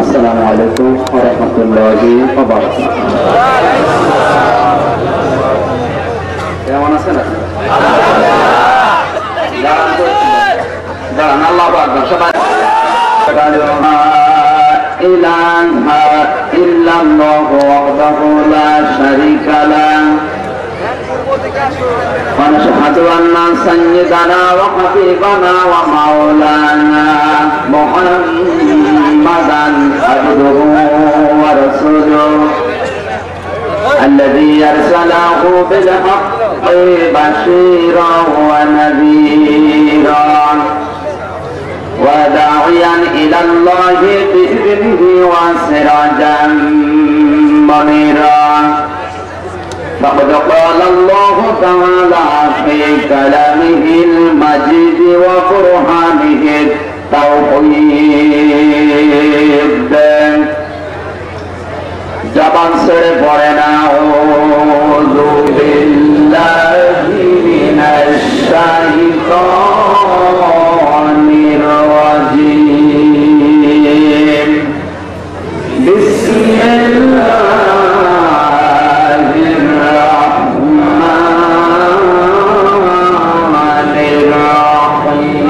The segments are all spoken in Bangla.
আসসালামু আলাইকুম ওয়া রাহমাতুল্লাহি ওয়া বারাকাতুহু। কেমন আছেন আপনি? দাঁড়ান, আল্লাহু আকবার। সবাই লা ইলাহা ইল্লাল্লাহু ওয়াহদাহু লা শারীকা লাহু ওয়া নাশহাদু আন্না সাইয়্যিদানা ওয়া হাবিবানা ওয়া মাওলানা মুহাম্মাদান আবদুহু ওয়া রাসূলুহু الذي أرسله بالحق بشيرا ونذيرا وداعيا إلى الله بإذنه وسراجا منيرا فقد قال الله تعالى في كلامه المجيد وقرآنه التوحيد জবান ছেড়ে পড়ে না আউযু বিল্লাহি মিনাশ শাইতানির রাজীম বিসমিল্লাহির রাহমানির রাহিম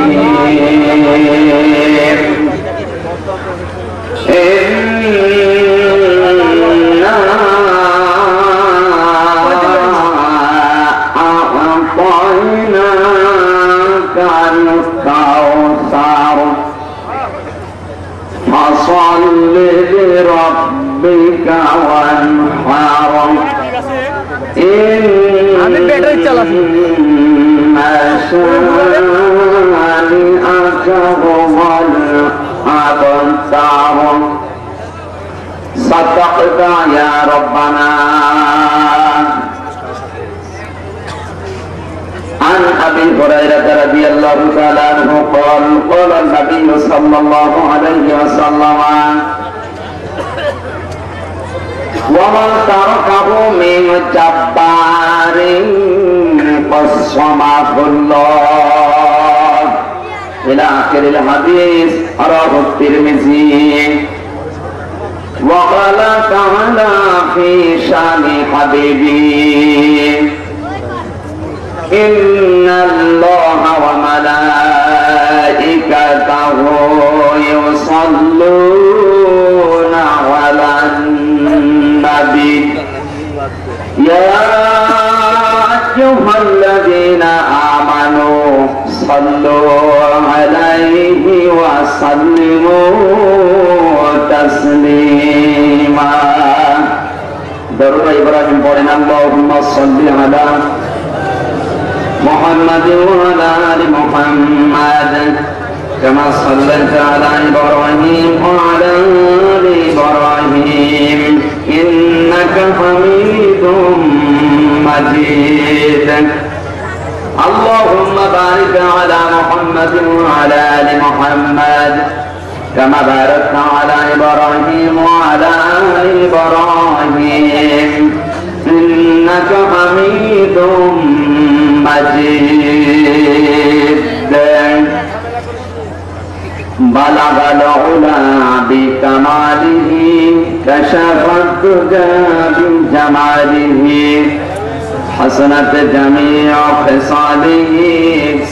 فصل لربك وانحر إن شانئك هو الأبتر صدقت يا ربنا. عن أبي هريرة رضي الله تعالى عنه قال قال النبي صلى الله عليه وسلم ومن تركه من جبار قسمه الله إلى آخر الحديث. رواه الترمذي. وقال تعالى في شان حبيبي إن الله وملائكته يصلون على النبي يا أيها الذين آمنوا صلوا عليه وسلموا تسليما. درود إبراهيم পড়েন اللهم صل على محمد وعلى آل محمد كما صليت على إبراهيم وعلى آل إبراهيم إنك حميد مجيد. اللهم بارك على محمد وعلى آل محمد كما باركت على إبراهيم وعلى آل إبراهيم إنك حميد مجيد. بلغ العلا بكماله كشف الدجى بجماله حسنت جميع خصاله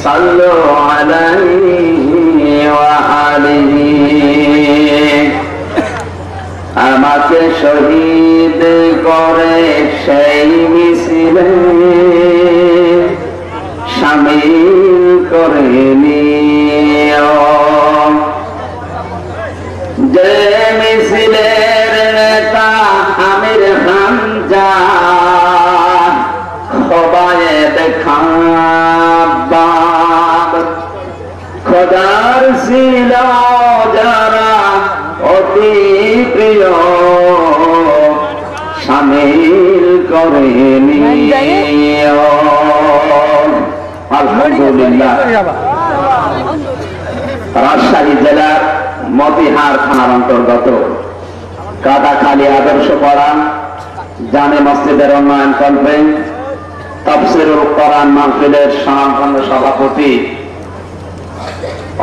صلوا عليه وآله. আমাকে শহীদ করে সেই মিছিলে শামিল করে নিও যে মিছিলের নেতা আমির হামজা খোবায়েদ খাব্বাব খোদার ছিল যারা অতি প্রিয় শামিল করে নিও। আলহামদুলিল্লাহ। রাজশাহী জেলার মতিহার থানার অন্তর্গত কাদাখালী আদর্শ পাড়া জামে মসজিদের উন্নয়ন কল্পে তাফসীরুল কোরআন মাহফিলের সভাপতি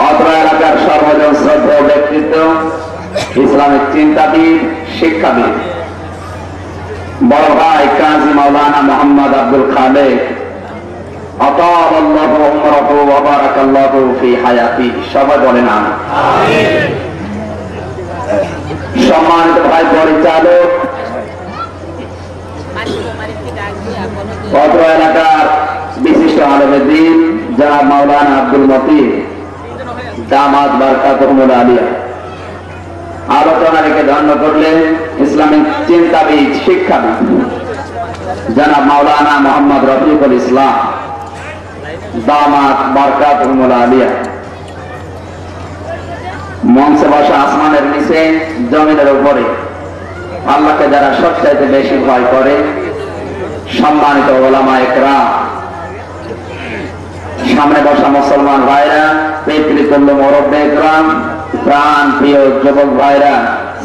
অত্র এলাকার সর্বজন শ্রদ্ধেয় ব্যক্তিত্ব ইসলামিক চিন্তাবিদ, শিক্ষাবিদ, বড় ভাই কাজী মাওলানা মোহাম্মদ আব্দুল খালেক আতাআল্লাহু উমরাহু ওয়া বারাকাল্লাহু ফি হায়াতি। সবাই বলেন আমিন। সম্মানিত ভাই পরিচালক, অত্র এলাকার বিশিষ্ট আলেমে দ্বীন জনাব মাওলানা আব্দুল মতিন দামাত বারকাতুহুল আলিয়া, আলোচনা রেখে ধন্য করলেন ইসলামিক চিন্তাবিদ, শিক্ষাবিদ জনাব মাওলানা মোহাম্মদ রফিকুল ইসলাম দামাত বারকাতুহুল আলিয়া। মঞ্চে বসা, আসমানের নিচে জমিনের উপরে আল্লাহকে যারা সবচাইতে বেশি ভয় করে, সম্মানিত ওলামা একরাম, সামনে বসা মুসলমান ভাইরা, পিতৃতুল্য মুরব্বি একরাম, প্রাণ প্রিয় যুবক ভাইরা,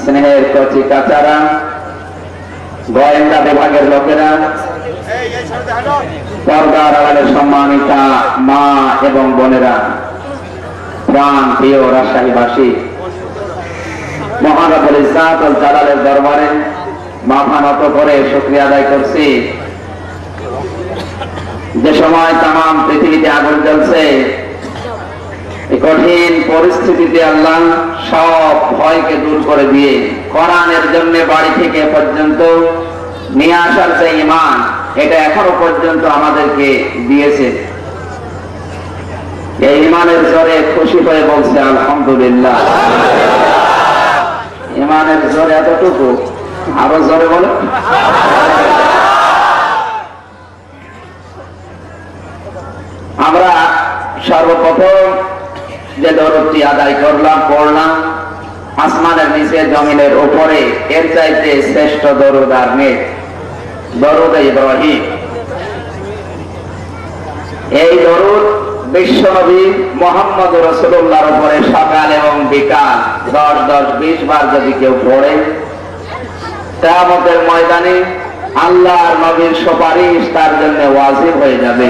স্নেহের কচি কাচারা, গোয়েন্দা বিভাগের লোকেরা, পর্দার আড়ালে সম্মানিতা মা এবং বোনেরা, প্রাণ প্রিয় রাজশাহীবাসী, মহানবুল ইজ্জাত ওয়াল জালালের দরবারে মাথা নত করে শুকরিয়া আদায় করছি। যে সময় তামাম পৃথিবীতে আগুন জ্বলছে, এই কঠিন পরিস্থিতিতে আল্লাহ সব ভয়কে দূর করে দিয়ে কোরআনের জন্য বাড়ি থেকে পর্যন্ত নিয়ে আসার যে ঈমান, এটা এখনো পর্যন্ত আমাদেরকে দিয়েছে। এই ঈমানের জোরে খুশি হয়ে বলছে আলহামদুলিল্লাহ। ঈমানের জোরে এতটুকু, আরো জোরে বলো। আমরা সর্বপ্রথম যে দরুদটি আদায় করলাম, পড়লাম, আসমানের নিচে জমিনের উপরে, এর চাইতে শ্রেষ্ঠ দরুদ আর নেই, দরুদ ইব্রাহিম। এই দরুদ বিশ্বনবী মুহাম্মদ রাসূলুল্লাহর উপরে সকাল এবং বিকাল 10-10-20 বার যদি কেউ পড়ে, কিয়ামতের ময়দানে আল্লাহর নবীর সুপারিশ তার জন্য ওয়াজিব হয়ে যাবে।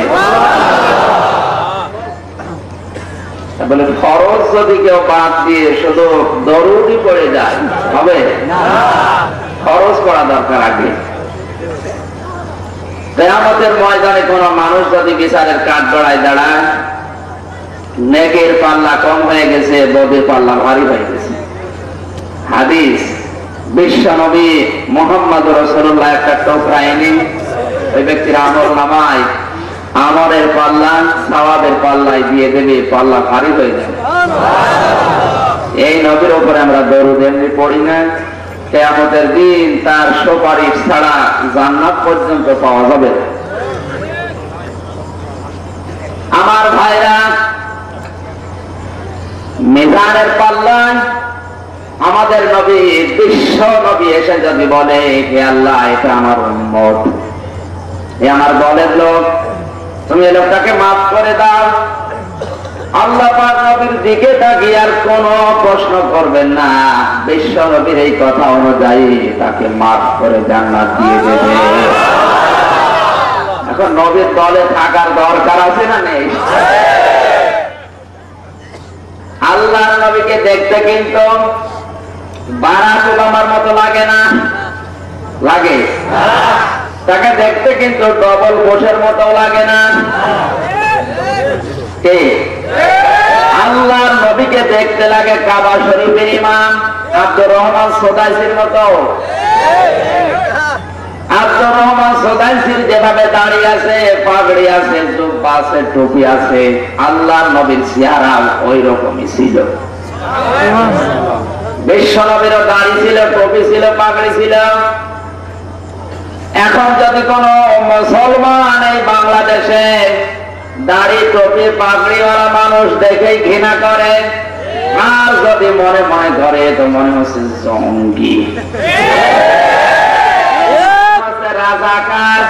বলে ফরজ যদি কেউ বাদ দিয়ে শুধু দরুদই পড়ে যায় হবে না, ফরজ পড়া দরকার আগে। কিয়ামতের ময়দানে কোন মানুষ যদি বিচারের কাঠগড়ায় দাঁড়ায়, নেকের পাল্লা কম হয়ে গেছে, বদের পাল্লা ভারী হয়ে গেছে। হাদিস, বিশ্বনবী মুহাম্মদ রাসূলুল্লাহ একটা টুকরা এনে ওই ব্যক্তির আমল নামায় আমলের পাল্লা সওয়াবের পাল্লায় দিয়ে দেবে, পাল্লা ভারী হয়ে যাবে। এই নবীর উপরে আমরা দরুদ এমনি পড়ি না, কিয়ামতের দিন তার সুপারিশ ছাড়া জান্নাত পর্যন্ত পাওয়া যাবে। আমার ভাইরা, মিজানের পাল্লায় আমাদের নবী, বিশ্ব নবী এসে যদি বলে, হে আল্লাহ, এটা আমার উম্মত, এ আমার দলের লোক, তুমি এই লোকটাকে মাফ করে দাও, আল্লাহ পাক নবীর দিকে তাকিয়ে আর কোন প্রশ্ন করবেন না, বিশ্ব নবীর এই কথা অনুযায়ী তাকে মাফ করে জান্নাত দিয়ে দেবে। এখন নবীর দলে থাকার দরকার আছে না নেই? আল্লাহর নবীকে দেখতে কিন্তু বারাক ওবামার মতো লাগে না? লাগে। তাকে দেখতে কিন্তু ডবল বোশের মতো লাগে না? কে? আল্লাহর নবীকে দেখতে লাগে কাবা শরীফের ইমাম আব্দুর রহমান সোদাইসির মতো। আব্দুর রহমান সোদাইসির যেভাবে দাড়ি আছে, পাগড়ি আছে, জুব্বা আছে, টুপি আছে, আল্লাহর নবীর চেহারা ওই রকমই ছিল। বিশ্ব নবীরও দাড়ি ছিল, টুপি ছিল, পাগড়ি ছিল। এখন যদি কোন মুসলমান এই বাংলাদেশে দাড়ি টুপি পাগড়িওয়ালা মানুষ দেখেই ঘৃণা করে, আর যদি মনে মনে করে তো মনে হচ্ছে জঙ্গি, রাজাকার,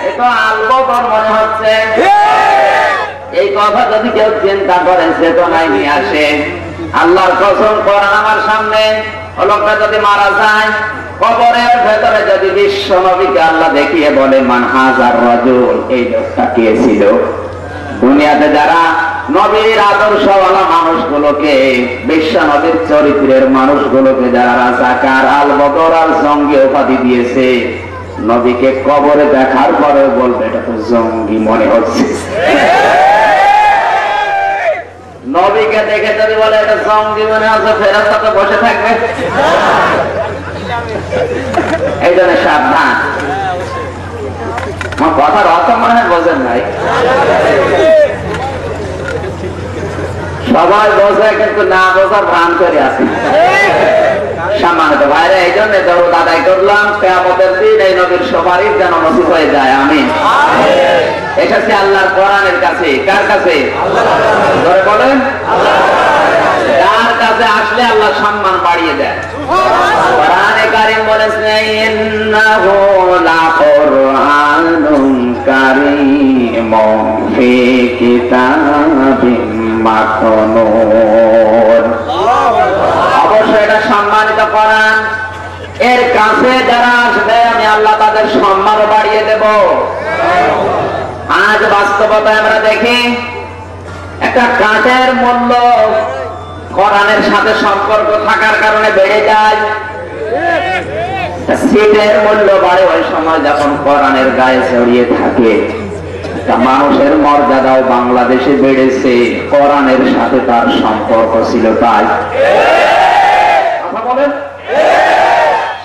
এটা আলবদর মনে হচ্ছে। এই কথা যদি কেউ চিন্তা করে, চেতনায় নিয়ে আসে, আল্লাহর কসম করেন আমার সামনে, ও লোকটা যদি মারা যায়, কবরের ভেতরে যদি বিশ্ব নবীকে আল্লাহ দেখিয়ে বলে, মান হাজার রাজুল, এই লোকটা কে ছিল? দুনিয়াতে যারা নবীর আদর্শওয়ালা মানুষগুলোকে, বিশ্ব নবীর চরিত্রের মানুষগুলোকে যারা রাজাকার, আল বদর, আল জঙ্গি উপাধি দিয়েছে, নবীকে কবরে দেখার পরেও বলবে এটা তো জঙ্গি মনে হচ্ছে। নবীকে দেখে যদি বলে এটা জঙ্গি মনে হচ্ছে, ফেরেশতা তো বসে থাকবে। এই জন্য সাবধান। আমার কথার অর্থ মনে হয় বোঝেন নাই। সবাই বোঝে কিন্তু না বোঝার ভান করে আছে সম্মানিত ভাইরা। এই জন্য দরুদ আদায় করলাম, কিয়ামতের দিন এই নবীর সুপারিশ যেন নসিব হয়ে যায়। আমিন। এসেছে আল্লাহর কোরআনের কাছে। কার কাছে? ধরে বলেন, কার কাছে আসলে আল্লাহ সম্মান বাড়িয়ে দেয়। কোরআনে কারীম বলেছে ইন্নাহু লাকুরআনুন কারীমুন ফি কিতাবিন মাকনুন। অবশ্যই এটা সম্মানিত কোরআন। এর কাছে যারা আসবে আমি আল্লাহ তাদের সম্মান বাড়িয়ে দেব। আজ বাস্তবতায় আমরা দেখি একটা কাঠের মূল্য কোরআনের সাথে সম্পর্ক থাকার কারণে বেড়ে যায়, সিটের মূল্য বাড়ে ওই সময় যখন কোরআনের গায়ে ছড়িয়ে থাকে। মানুষের মর্যাদাও বাংলাদেশে বেড়েছে, কোরআনের সাথে তার সম্পর্ক ছিল তাই। কথা বলেন,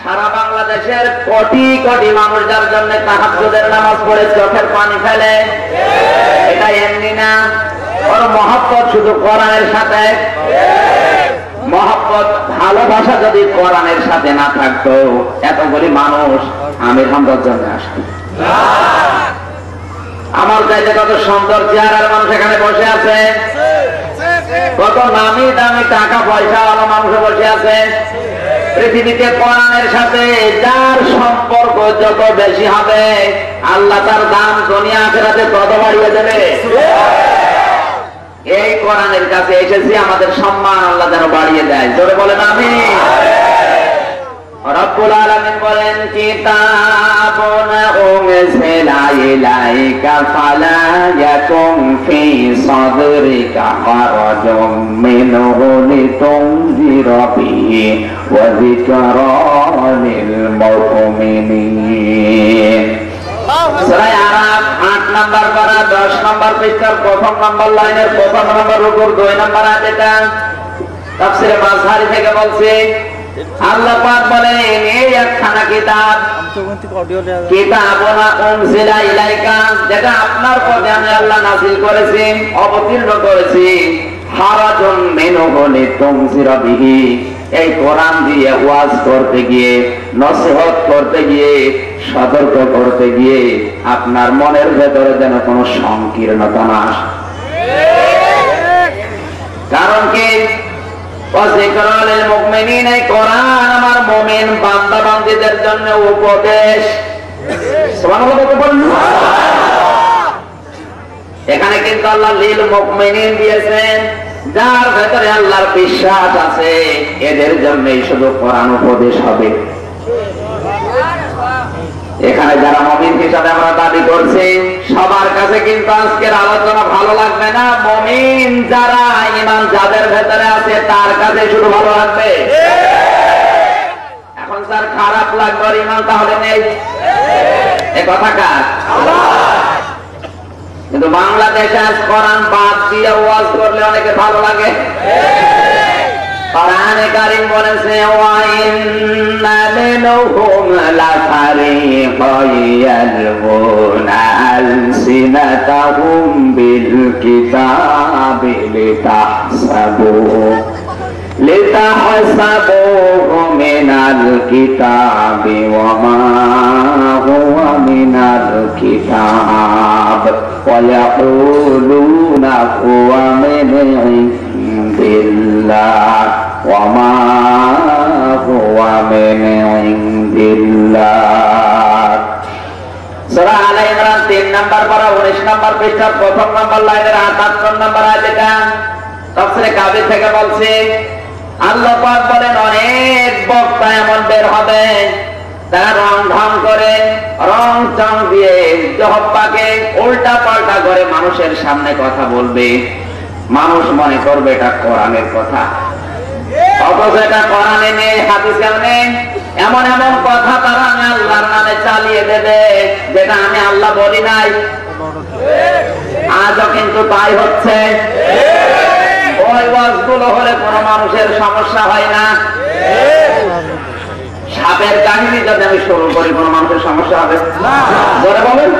সারা বাংলাদেশের কোটি কোটি মানুষ যার জন্য তাহাজ্জুদের নামাজ পড়ে চোখের পানি ফেলে, এটা এমনি না। ওর মহব্বত শুধু কোরআনের সাথে। মহব্বত, ভালোবাসা যদি কোরআনের সাথে না থাকতো এতগুলি মানুষ আমির হামদার জন্য আসতো। আমার চাইতে কত সুন্দর চেহারার মানুষ এখানে বসে আছে, কত নামি দামি টাকা পয়সা ওয়ালা মানুষ বসে আছে। পৃথিবীতে কোরআনের সাথে যার সম্পর্ক যত বেশি হবে আল্লাহ তার দাম দুনিয়া আখিরাতে তত বাড়িয়ে দেবে। এই কোরআনের কাছে এসেছি, আমাদের সম্মান আল্লাহ যেন বাড়িয়ে দেয়। জোরে বলেন আমিন। রব্বুল আলামিন বলেন কিতাবুন উনজিলা ইলাইকা ফালা ইয়াকুন ফি সাদরিকা হারাজুম মিনহু লিতুনজিরা বিহি ওয়া যিকরা লিল মুমিনিন। সূরা আরাফ ৮ নম্বর পারা ১০ নম্বর পৃষ্ঠার প্রথম নম্বর লাইনের প্রথম নম্বর রুকুর ২ নম্বর আয়াত। এটা তাফসীরে মাযহারি থেকে বলছে। আল্লাহ পাক বলেন এই একখানা কিতাব, কিতাবুন উনজিলা ইলাইকা, যেটা আপনার প্রতি আমি আল্লাহ নাযিল করেছি, অবতীর্ণ করেছি, হারাজুম মিনহু লিতুনজিরা বিহি, এই কোরআন দিয়ে ওয়াজ করতে গিয়ে, নসিহত করতে গিয়ে, সতর্ক করতে গিয়ে আপনার মনের ভেতরে যেন কোনো সংকীর্ণতা না আসে। কারণ কি? কোরআন আমার মুমিন বান্দা বান্দীদের জন্য উপদেশ। এখানে কিন্তু আল্লাহ লিল মুমিনিন দিয়েছেন, যার ভেতরে আল্লাহর বিশ্বাস আছে এদের জন্যই শুধু কোরআন উপদেশ হবে। এখানে যারা মুমিন হিসাবে আমরা দাবি করছি সবার কাছে কিন্তু আজকের আলোচনা ভালো লাগবে না। মুমিন যারা, ঈমান যাদের ভেতরে আছে তার কাছে শুধু ভালো লাগবে। এখন যার খারাপ লাগবে ঈমান তাহলে নেই, এ কথা কার? কিন্তু বাংলাদেশে আজ কোরআন বাদ দিয়ে ওয়াজ করলে অনেকে ভালো লাগে। কোরআনে কারীম বলেছে ওয়া ইন্না মিনহুম লাফারিকান ইয়ালগুনা আলসিনাতাহুম বিল কিতাবি লিতাহসাবুহু মিনাল কিতাবি ওয়া মা হুয়া মিনাল কিতাব ওয়া ইয়াকুলুনা হুয়া মিন ইনদিল্লাহ ওয়া মা হুয়া মিন ইনদিল্লাহ। সূরা আলে ইমরান ৩ নম্বর পারা ১৯ নম্বর পৃষ্ঠার প্রথম নম্বর লাইনের ৭৮ নম্বর আয়াত। এটা তাফসীরে কাবির থেকে বলছে। আল্লাহ পাক বলেন অনেক বক্তা এমন বের হবে তারা রং ঢং করে, রং চং দিয়ে জহব্বাকে উল্টা পাল্টা করে মানুষের সামনে কথা বলবে। মানুষ মনে করবে এটা কোরআনের কথা, অথচ এটা কোরআনে নেই, হাদিসে নেই। এমন এমন কথা তারা আমি আল্লাহর নামে চালিয়ে দেবে যেটা আমি আল্লাহ বলি নাই। আজও কিন্তু তাই হচ্ছে। ওই ওয়াজগুলো হলে কোনো মানুষের সমস্যা হয় না। সাপের কাহিনী যদি আমি শুরু করি কোনো মানুষের সমস্যা হবে বলে বলেন?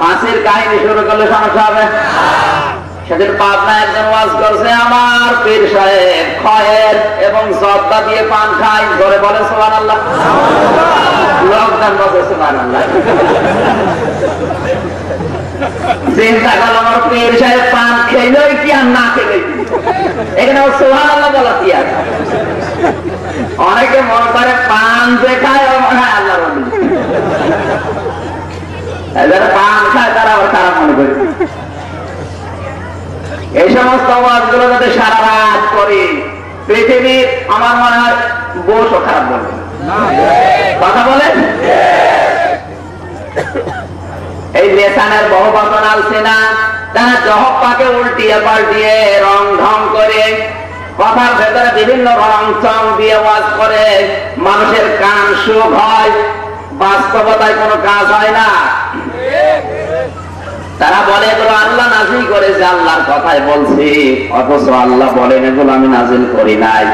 মাছের কাহিনী শুরু করলে সমস্যা হবে? সেদিন পাবনা একজন ওয়াজ করছে, আমার পীর সাহেব খয়ের এবং জর্দা দিয়ে পান খাই, ধরে বলে সুবহানাল্লাহ। লোকজন বলে সুবহানাল্লাহ। চিন্তা করলাম আমার পীর সাহেব পান খেলেই কি আর না খেলেই কি, এখানে সুবহানাল্লাহ বলা কি আছে? অনেকে মনে করে পান যে খায় আল্লাহ বলি, যারা পান খায় তারা আবার খারাপ মনে করে। এই সমস্ত ওয়াজগুলো যাতে সারা রাত করি, পৃথিবীর আমার মনে হয় বসও খারাপ বলবে, কথা বলেন। এই লেসানের বহু বচন আলসিনা তারা জহব্বাকে উল্টিয়ে পাল্টিয়ে রং ঢং করে কথার ভেতরে বিভিন্ন রং চং দিয়ে ওয়াজ করে, মানুষের কান সুখ হয়, বাস্তবতায় কোনো কাজ হয় না। তারা বলে এগুলো আল্লাহ নাজিল করেছে, আল্লাহর কথাই বলছি, অথচ আল্লাহ বলেন এগুলো আমি নাজিল করি নাই।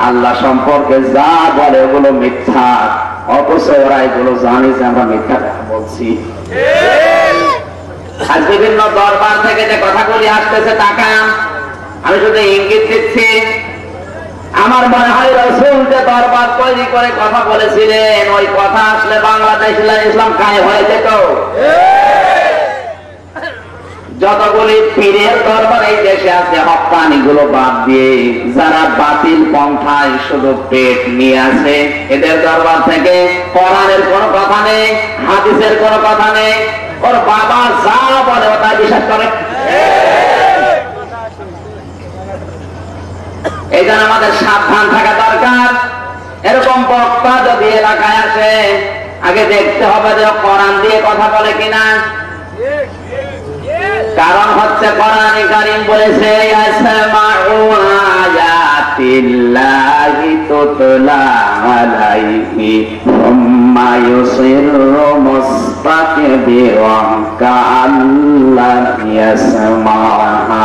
আল্লাহ সম্পর্কে যা বলে ওগুলো মিথ্যা, অথচ ওরা এগুলো জানে যে আমরা মিথ্যা কথা বলছি। আজ বিভিন্ন দরবার থেকে যে কথাগুলি আসতেছে তাকান, আমি শুধু ইঙ্গিত দিচ্ছি। আমার মনে হয় রাসূল যে দরবার তৈরি করে কথা বলেছিলেন, ওই কথা আসলে বাংলাদেশ ইসলাম কায়েম হয়ে যেত। যতগুলি পীরের দরবার এই দেশে আছে হক্কানি গুলো বাদ দিয়ে যারা বাতিল পন্থায় শুধু পেট নিয়ে আসে, এদের দরবার থেকে কোরআনের কোনো কথা নেই, হাদিসের কোনো কথা নেই। ওর বাবা যা বলে ও তাই বিশ্বাস করে। এই জন্য আমাদের সাবধান থাকা দরকার। এরকম বক্তা যদি এলাকায় আসে, আগে দেখতে হবে যে কোরআন দিয়ে কথা বলে কিনা। কারণ হচ্ছে কোরআনে কারীম বলেছে ইয়াসমাউ আয়াতিল্লাহি তুতলা আলাইহি সুম্মা ইউসিরু মুস্তাকবিরান কাআল্লা ইয়াসমাহা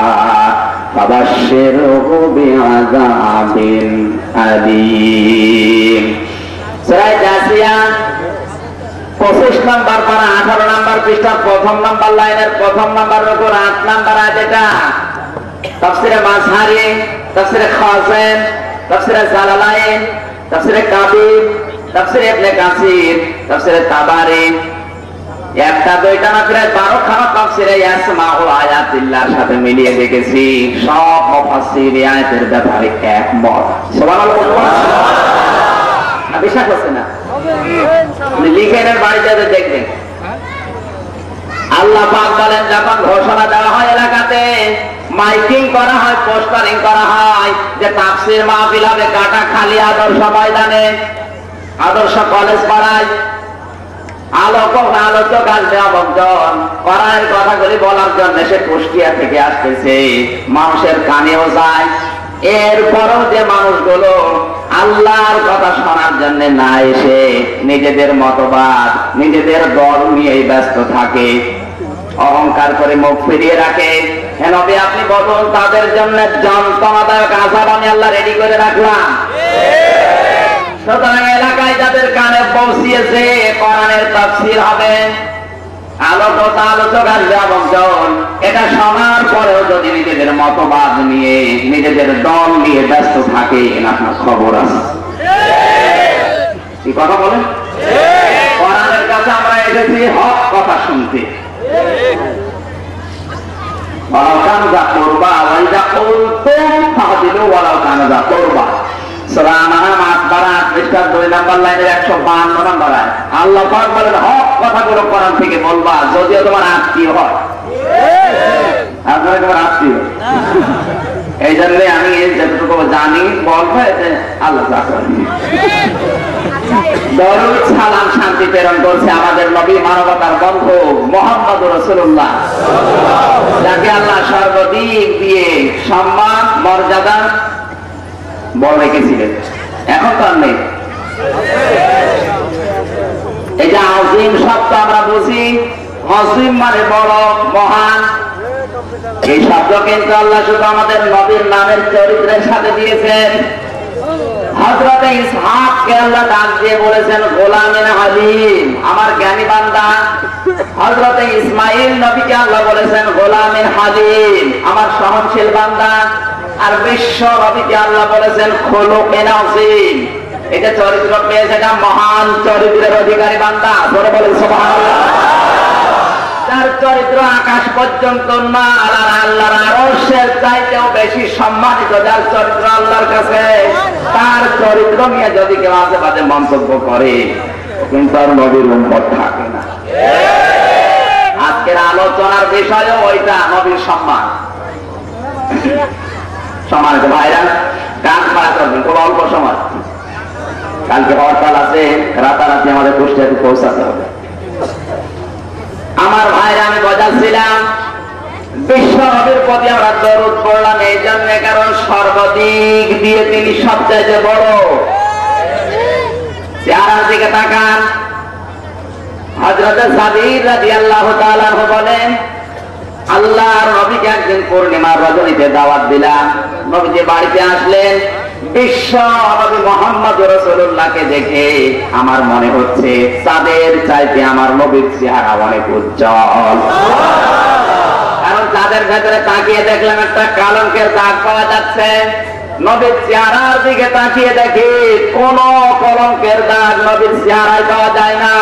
ফাবাশশিরহু বিআযাবিন আলীম। সূরা জাসিয়া 25 নম্বর পারা 18 নম্বর পৃষ্ঠা প্রথম নম্বর লাইনের প্রথম নম্বরের উপর 8 নম্বর আয়াত। এটা তাফসীরে মাযহারি, তাফসীরে খাযিন, তাফসীরে জালালাইন, তাফসীরে কাবীর, তাফসীরে ইবনে কাসির, তাফসীরে তাবারি, একটা দুইটা না প্রায় 12 খানা তাফসীরে ইয়াসমাউ আয়াতিল্লাহর সাথে মিলিয়ে দেখেছি, সব মুফাসসির এই আয়াতের ব্যাপারে একমত। সুবহানাল্লাহ। বিশ্বাস হচ্ছে না? লিখেনের বাড়িতে দেখবেন আল্লাহ পাক বলেন যখন ঘোষণা দেওয়া হয় এলাকাতে, মাইকিং করা হয়, পোস্টারিং করা হয় যে তাফসীর মাহফিল হবে কাটাখালী আদর্শ ময়দানে, আদর্শ কলেজ পাড়ায়, আলোচক আসবে আমন্ত্রণ, কোরআনের কথাগুলি বলার জন্য সে কুষ্টিয়া থেকে আসতেছে, মানুষের কানেও যায়। এরপরও যে মানুষগুলো আল্লাহর কথা শোনার জন্য না এসে নিজেদের মতবাদ, নিজেদের দল নিয়ে ব্যস্ত থাকে, অহংকার করে মুখ ফিরিয়ে রাখে, হ্যাঁ নবী আপনি বলুন তাদের জন্য যন্ত্রণাদায়ক আযাব আমি আল্লাহ রেডি করে রাখলাম। সুতরাং এলাকায় যাদের কানে পৌঁছিয়েছে কোরআনের তাফসীর হবে, আলোচক আসবে আমন্ত্রণ, এটা শোনার পরেও যদি নিজেদের মতবাদ নিয়ে, নিজেদের দল নিয়ে ব্যস্ত থাকে, আপনার খবর আছে। কি কথা বলেন? কোরআনের কাছে আমরা এসেছি হক কথা শুনতে। ওয়ালাউ কানা যা কুরবা ওয়া ইযা কুলতুম ফা'দিলু ওয়ালাউ কানা যা কুরবা। সূরা আনআম 8 পৃষ্ঠা 2 নম্বর লাইনের 152 নম্বর আয়াত। আল্লাহ পাক বলেন হক কথাগুলো কোরআন থেকে বলবা, যদিও তোমার আত্মীয় হয়। আপনারা তোমার আত্মীয়, এই জন্য আমি যতটুকু জানি বলবো যে আল্লাহ দরুদ সালাম শান্তি প্রেরণ করছে আমাদের নবী মানবতার বন্ধু মুহাম্মদ রাসূলুল্লাহ, যাকে আল্লাহ সর্বদিক দিয়ে সম্মান মর্যাদা বড় রেখেছিলেন। এখন তো আর নেই। এই যে আজিম শব্দ আমরা বুঝি, আজিম মানে বড়, মহান। এই শব্দ কিন্তু আল্লাহ শুধু আমাদের নবীর নামের চরিত্রের সাথে দিয়েছেন। হযরতে ইসহাককে আল্লাহ ডাক দিয়ে বলেছেন গোলামিন হালিম, আমার জ্ঞানী বান্দা। হযরতে ইসমাঈল নবীকে আল্লাহ বলেছেন গোলামিন হালিম, আমার সহনশীল বান্দা। আর বিশ্ব নবীকে আল্লাহ বলেছেন খুলুকিন আযীম, এটা চরিত্র পেয়েছে, এটা মহান চরিত্রের অধিকারী বান্দা। বলে বলেন সুবহানাল্লাহ। তার চরিত্র আকাশ পর্যন্ত না, আল্লাহর আরশের চাইতেও বেশি সম্মানিত। যার চরিত্র আল্লাহর কাছে, তার চরিত্র নিয়ে যদি কেউ আশেপাশে মন্তব্য করে, কিন্তু আর নবীর উম্মত থাকে না। আজকের আলোচনার বিষয়ও ওইটা, নবীর সম্মান। সম্মানিত ভাইরা, কান খাড়া করবেন, খুব অল্প সময়। কালকে হরতাল আছে, রাতারাতি আমাদের কুষ্টিয়াতে পৌঁছাতে হবে। আমার ভাইরা, আমি বোঝাচ্ছিলাম বিশ্ব নবীর প্রতি আমরা দরুদ পড়লাম এই জন্য, কারণ সর্বদিক দিয়ে তিনি সবচেয়ে বড়। চেহারার দিকে তাকান। হযরত জাবির রাদিয়াল্লাহু তাআলা আনহু বলেন, আল্লাহর নবীকে একদিন পূর্ণিমার রজনীতে দাওয়াত দিলাম। নবীজি বাড়িতে আসলেন। বিশ্ব নবী মুহাম্মদ রাসূলুল্লাহকে দেখে আমার মনে হচ্ছে চাঁদের চাইতে আমার নবীর চেহারা অনেক উজ্জ্বল। কারণ চাঁদের ভেতরে তাকিয়ে দেখলাম একটা কালঙ্কের দাগ পাওয়া যাচ্ছে। নবীর চেহারার দিকে তাকিয়ে দেখি কোন কলঙ্কের দাগ নবীর চেহারায় পাওয়া যায় না।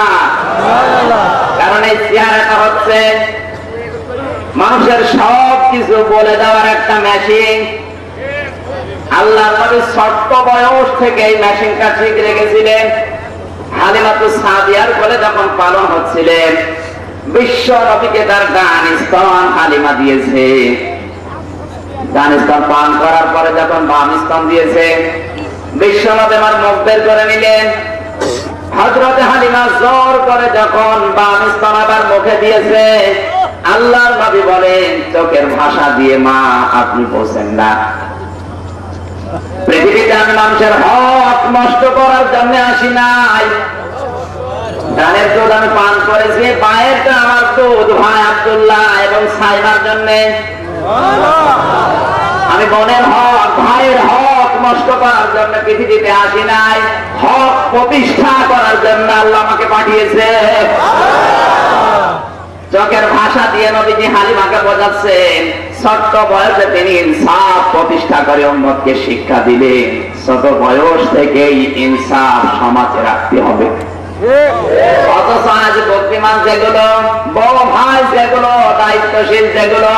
কারণ এই চেহারাটা হচ্ছে মানুষের সব কিছু বলে দেওয়ার একটা মেশিন। আল্লাহ নবী ছোট্ট বয়স থেকে এই মেশিনটা ঠিক রেখেছিলেন। হালিমাতুস সাদিয়ার কোলে যখন পালন হচ্ছিলেন, বিশ্ব নবীকে তার ডান স্তন হালিমা দিয়েছে। ডান স্তন পান করার পরে যখন বাম স্তন দিয়েছে, বিশ্ব নবী আমার মুখ বের করে নিলেন। হযরত হালিমা জোর করে যখন বাম স্তন আবার মুখে দিয়েছে, আল্লাহর নবী বলেন চোখের ভাষা দিয়ে মা আপনি বোঝেন না, পৃথিবীতে আমি মানুষের হক নষ্ট করার জন্য আসি নাই। ডানের দুধ আমি পান করেছি, বায়েরটা আমার দুধ ভাই আব্দুল্লাহ এবং সাইমার জন্য। আমি বোনের হক, ভাইয়ের হক নষ্ট করার জন্য পৃথিবীতে আসি নাই, হক প্রতিষ্ঠা করার জন্য আল্লাহ আমাকে পাঠিয়েছে। চোখের ভাষা দিয়ে নবীজি হালিমাকে বোঝাচ্ছেন ছোট্ট বয়সে তিনি ইনসাফ প্রতিষ্ঠা করে উম্মতকে শিক্ষা দিলেন। ছোট বয়স থেকেই ইনসাফ সমাজে রাখতে হবে। অথচ আজ বুদ্ধিমান যেগুলো, বড় ভাই যেগুলো, দায়িত্বশীল যেগুলো,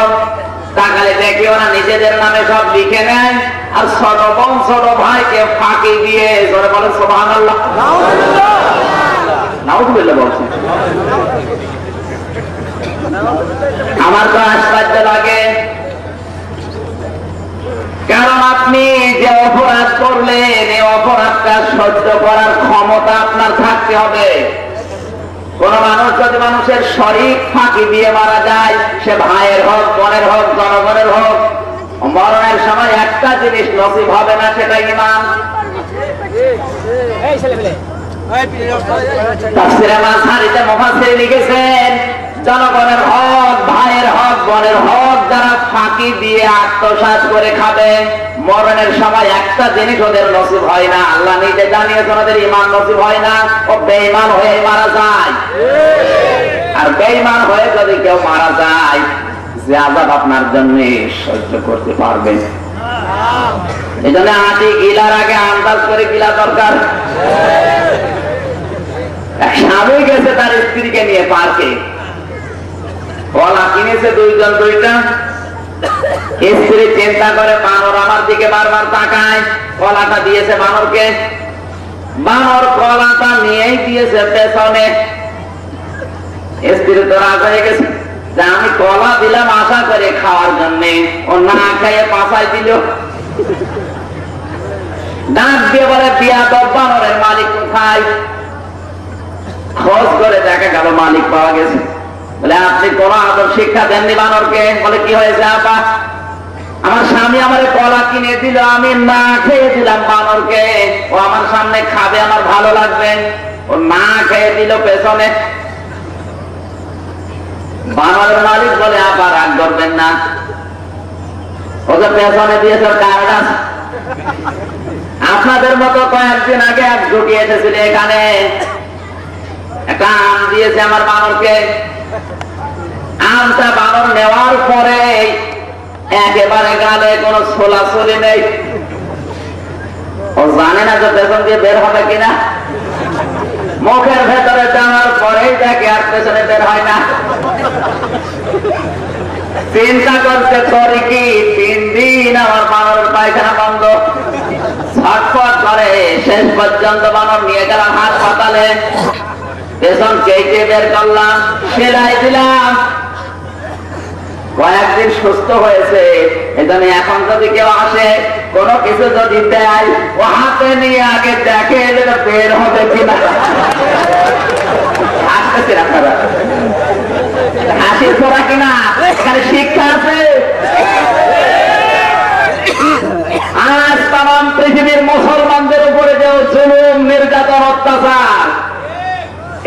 তাকালে দেখি ওরা নিজেদের নামে সব লিখে নেয়, আর ছোট বোন ছোট ভাইকে ফাঁকি দিয়ে জোরে বলে সুবহানাল্লাহ। নাউযুবিল্লাহ বলছেন। আমার তো আশ্চর্য লাগে, কারণ আপনি যে অপরাধ করলেন এই অপরাধটা সহ্য করার ক্ষমতা আপনার থাকতে হবে। কোন মানুষ যদি মানুষের শরীর ফাঁকি দিয়ে মারা যায়, সে ভাইয়ের হোক, বোনের হোক, জনগণের হোক, মরণের সময় একটা জিনিস নসিব হবে না, সেটা ঈমান। তাফসীরে মাযহারিতে মুফাসসির লিখেছেন জনগণের হক, ভাইয়ের হক, বোনের হক যারা ফাঁকি দিয়ে আত্মসাৎ করে খাবে, মরণের সময় একটা জিনিস ওদের নসিব হয় না। আল্লাহ নিজে জানিয়েছেন ওদের ঈমান নসিব হয় না, ও বেঈমান হয়ে মারা যায়। আর বেঈমান হয়ে যদি কেউ মারা যায়, যে আযাব আপনার জন্য সহ্য করতে পারবেন। এই জন্য আটি গিলার আগে আন্দাজ করে গিলা দরকার। স্বামী গেছে তার স্ত্রীকে নিয়ে পার্কে, কলা কিনেছে দুইজন দুইটা। স্ত্রী চিন্তা করে বানর আমার দিকে বারবার তাকায়, কলাটা দিয়েছে বানরকে। বানর কলাটা নিয়েই দিয়েছে পেছনে। স্ত্রী তো রাগ হয়ে গেছে, যে আমি কলা দিলাম আশা করে খাওয়ার জন্য, ও না খেয়ে পাশায় দিল। ডাক দিয়ে বলে বিয়াদব বানরের মালিক কোথায়? খোঁজ করে দেখা গেল মালিক পাওয়া গেছে। বলে আপনি কোন আদব শিক্ষা দেননি বানরকে? বলে কি হয়েছে আপা? আমার স্বামী আমার কলা কিনে দিল, আমি না খেয়ে দিলাম বানরকে, ও আমার সামনে খাবে, আমার ভালো লাগবে, ও না খেয়ে দিল পেছনে। বানরের মালিক বলে আপা রাগ করবেন না, ও যে পেছনে দিয়েছে কারণ আছে। আপনাদের মতো কয়েকদিন আগে এক জুটি এসেছিল এখানে, একটা আম দিয়েছে আমার বানরকে। আমটা বানর নেওয়ার পরে একেবারে গালে কোনো ছোলাছলি নেই, ও জানে না যে পেছন দিয়ে বের হবে কিনা। মুখের ভেতরে যাওয়ার পরেই দেখে আর পেছনে বের হয় না। চিন্তা করছে করি কি, 3 দিন আমার বানরের পায়খানা বন্ধ। ছটফট করে শেষ পর্যন্ত বানর নিয়ে গেলাম হাসপাতালে, পেছন কেটে বের করলাম, সেলাই দিলাম। কয়েকদিন সুস্থ হয়েছে। এজন্য এখন যদি কেউ আসে কোনো কিছু যদি দেয়, ও হাতে নিয়ে আগে দেখে বের হবে কিনা। আসতেছি আপনারা হাসির করা কিনা, এখানে শিক্ষা আছে। আজ তাম পৃথিবীর মুসলমানদের উপরে যে জুলুম, নির্যাতন, অত্যাচার,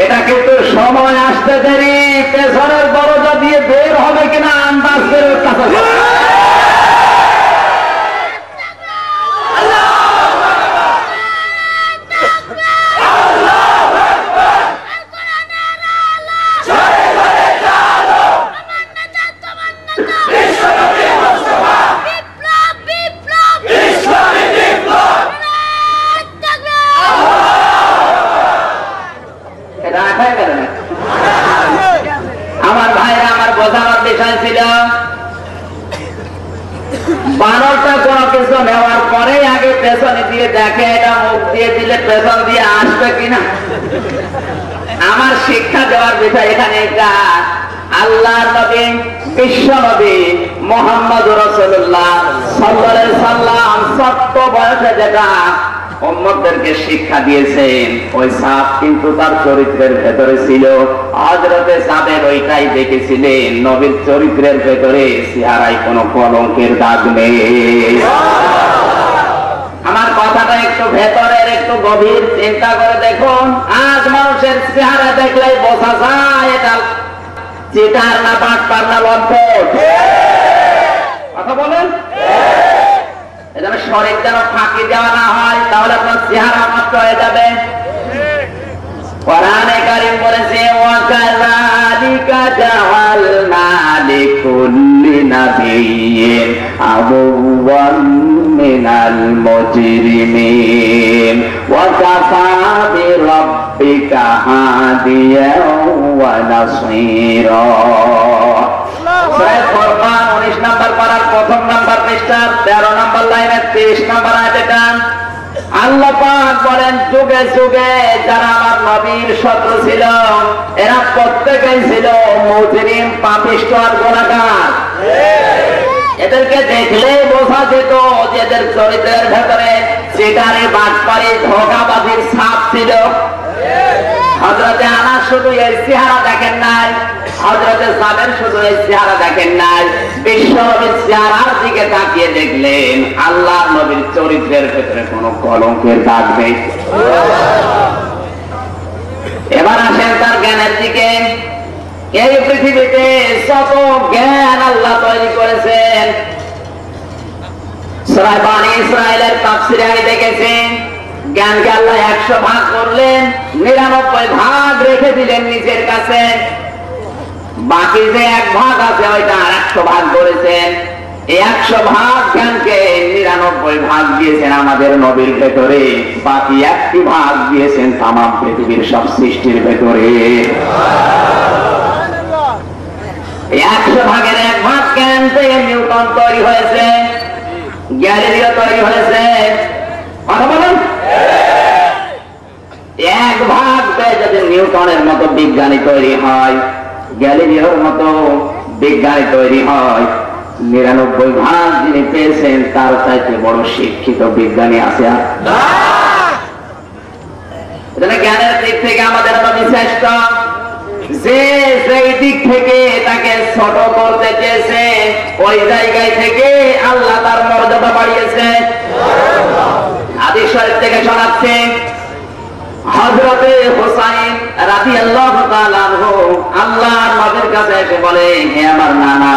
এটা কিন্তু সময় আসতে দেরি, পেছনের দরজা দিয়ে বের হবে কিনা আন্দাজ করে কাছে। আমার ভাইরা, আমার বোঝানোর বিষয় ছিল বানরটা কোনো কিছু নেওয়ার পরে আগে পেছনে দিয়ে দেখে এটা মুখ দিয়ে দিলে পেছন দিয়ে আসবে কিনা। আমার শিক্ষা দেওয়ার বিষয় এখানে এটা। আল্লাহর নবী, বিশ্ব নবী মুহাম্মদুর রাসূলুল্লাহ সাল্লাল্লাহু আলাইহি সাল্লাম ছোট্ট বয়সে যেটা উম্মতদেরকে শিক্ষা দিয়েছেন, ওই সাপ কিন্তু তার চরিত্রের ভেতরে ছিল। হযরতে সাবের ওইটাই দেখেছিলেন, নবীর চরিত্রের ভেতরে চেহারায় কোনো কলঙ্কের দাগ নেই। আমার কথাটা একটু ভেতরের, একটু গভীর চিন্তা করে দেখুন। আজ মানুষের চেহারা দেখলেই বোঝা যায় এটা চিটার না বাটপার না লম্পট। কথা বলেন। এজন্য শরীর যেন ফাঁকি দেওয়া না হয়, তাহলে আপনার চেহারা নষ্ট হয়ে যাবে। কোরআনে কারীম বলেছে, ওয়াকাযালিকা জাআলনা লিকুল্লি নাবিয়্যিন আদুওয়ান মিনাল মুজরিমিন ওয়া কাফা বিরাব্বিকা হাদিয়ান ওয়া নাসীরা। সূরা ফুরকান 19 নম্বর পারার 1 নম্বর পৃষ্ঠা 13 নম্বর লাইনে 30 নম্বর আয়াতে আল্লাহ পাক বলেন, যুগে যুগে যারা আমার নবীর শত্রু ছিল, এরা প্রত্যেকেই ছিল মুজরিম, পাপিষ্ঠ আর গুনাহগার। এদেরকে দেখলেই বোঝা যেত যে এদের চরিত্রের ভেতরে চিটারি, বাটপারি, ধোঁকাবাজির ছাপ ছিল। হযরতে আনাস শুধু এই চেহারা দেখেন নাই, হযরতে সাবের শুধু এই চেহারা দেখেন নাই, বিশ্ব নবীর চেহারার দিকে তাকিয়ে দেখলেন আল্লাহ নবীর চরিত্রের ক্ষেত্রে কোনো কলঙ্কের দাগ নেই। এবার আসেন তার জ্ঞানের দিকে। এই পৃথিবীতে যত জ্ঞান আল্লাহ তৈরি করেছেন, সূরা বনী ইসরাঈলের তাফসীরে আমি দেখেছি, জ্ঞানকে আল্লাহ 100 ভাগ করলেন, 99 ভাগ রেখে দিলেন নিজের কাছে। বাকি যে 1 ভাগ আছে ওইটা আর 100 ভাগ করেছেন। এই 100 ভাগ জ্ঞানকে 99 ভাগ দিয়েছেন আমাদের নবীর ভেতরে, বাকি 1টি ভাগ দিয়েছেন তামাম পৃথিবীর সব সৃষ্টির ভেতরে। 100 ভাগের 1 ভাগ জ্ঞান থেকে নিউটন তৈরি হয়েছে, গ্যালিলিও তৈরি হয়েছে। কথা বলেন। 1 ভাগ পেয়ে যদি নিউটনের মতো বিজ্ঞানী তৈরি হয়, গ্যালিলিওর মতো বিজ্ঞানী তৈরি হয়, 99 যিনি পেয়েছেন তার চাইতে বড় শিক্ষিত বিজ্ঞানী আছে? জ্ঞানের দিক থেকে আমাদের নবী শ্রেষ্ঠ। যে সেই দিক থেকে তাকে ছোট করতে চেয়েছে, ওই জায়গায় থেকে আল্লাহ তার মর্যাদা বাড়িয়েছে। হাদিস শরীফ থেকে শোনাচ্ছে, হযরতে হুসাইন রাদিয়াল্লাহু তাআলা আনহু আল্লাহর নবীর কাছে এসে বলে, হে আমার নানা,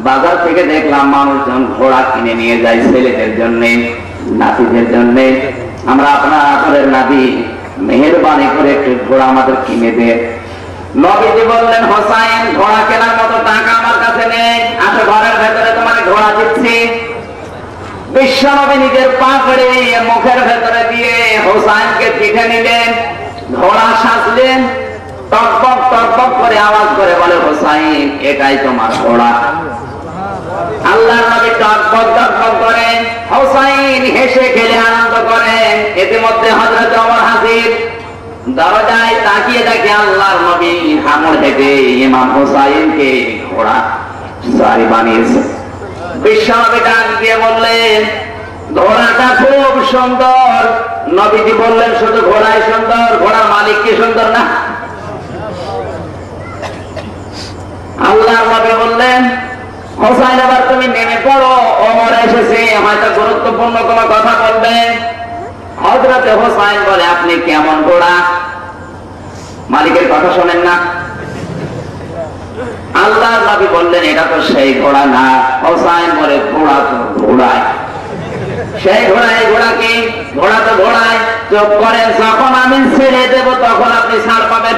বাজার থেকে দেখলাম মানুষজন ঘোড়া কিনে নিয়ে যায় ছেলেদের জন্য, নাতিদের জন্য। আমরা আপনাদের নাতি, মেহেরবানি করে একটু ঘোড়া আমাদের কিনে দেন। নবীজি বললেন, হুসাইন, ঘোড়া কেনার মতো টাকা আমার কাছে নেই, আসো ঘরের ভেতরে তোমাকে ঘোড়া দিচ্ছি। বিশ্বনবী নিজের পা করে মুখের ভেতরে দিয়ে হুসাইনকে পিঠে নিলেন, ঘোড়া সাজলেন, টকবক টকবক করে আওয়াজ করে বলে, হুসাইন, এটাই তোমার ঘোড়া। আল্লাহর নবী টকবক টকবক করে, হুসাইন হেসে খেলে আনন্দ করে। ইতিমধ্যে হযরত ওমর হাজির, দরজায় তাকিয়ে দেখে আল্লাহর নবী হামড় হেঁটে ইমাম হুসাইনকে ঘোড়া সওয়ারি বানিয়েছে। বিশ্বনবী ডাক দিয়ে বললেন, ঘোড়াটা খুব সুন্দর। নবীজি বললেন, শুধু ঘোড়াই সুন্দর, ঘোড়ার মালিক কি সুন্দর না? আল্লাহর নবী বললেন, হুসাইন, এবার তুমি নেমে পড়ো, ওমর এসেছে, হয়তো গুরুত্বপূর্ণ কোনো কথা বলবে। হযরতে হুসাইন বলে, আপনি কেমন ঘোড়া? মালিকের কথা শোনেন না? আল্লাহর নবী বললেন, এটা তো সেই ঘোড়া না। হুসাইন বলে, ঘোড়া তো ঘোড়ায়। সেই ঘোড়া, এই ঘোড়া কি? ঘোড়া তো ঘোড়ায়। চুপ করেন, যখন আমি ছেড়ে দেব তখন আপনি ছাড় পাবেন।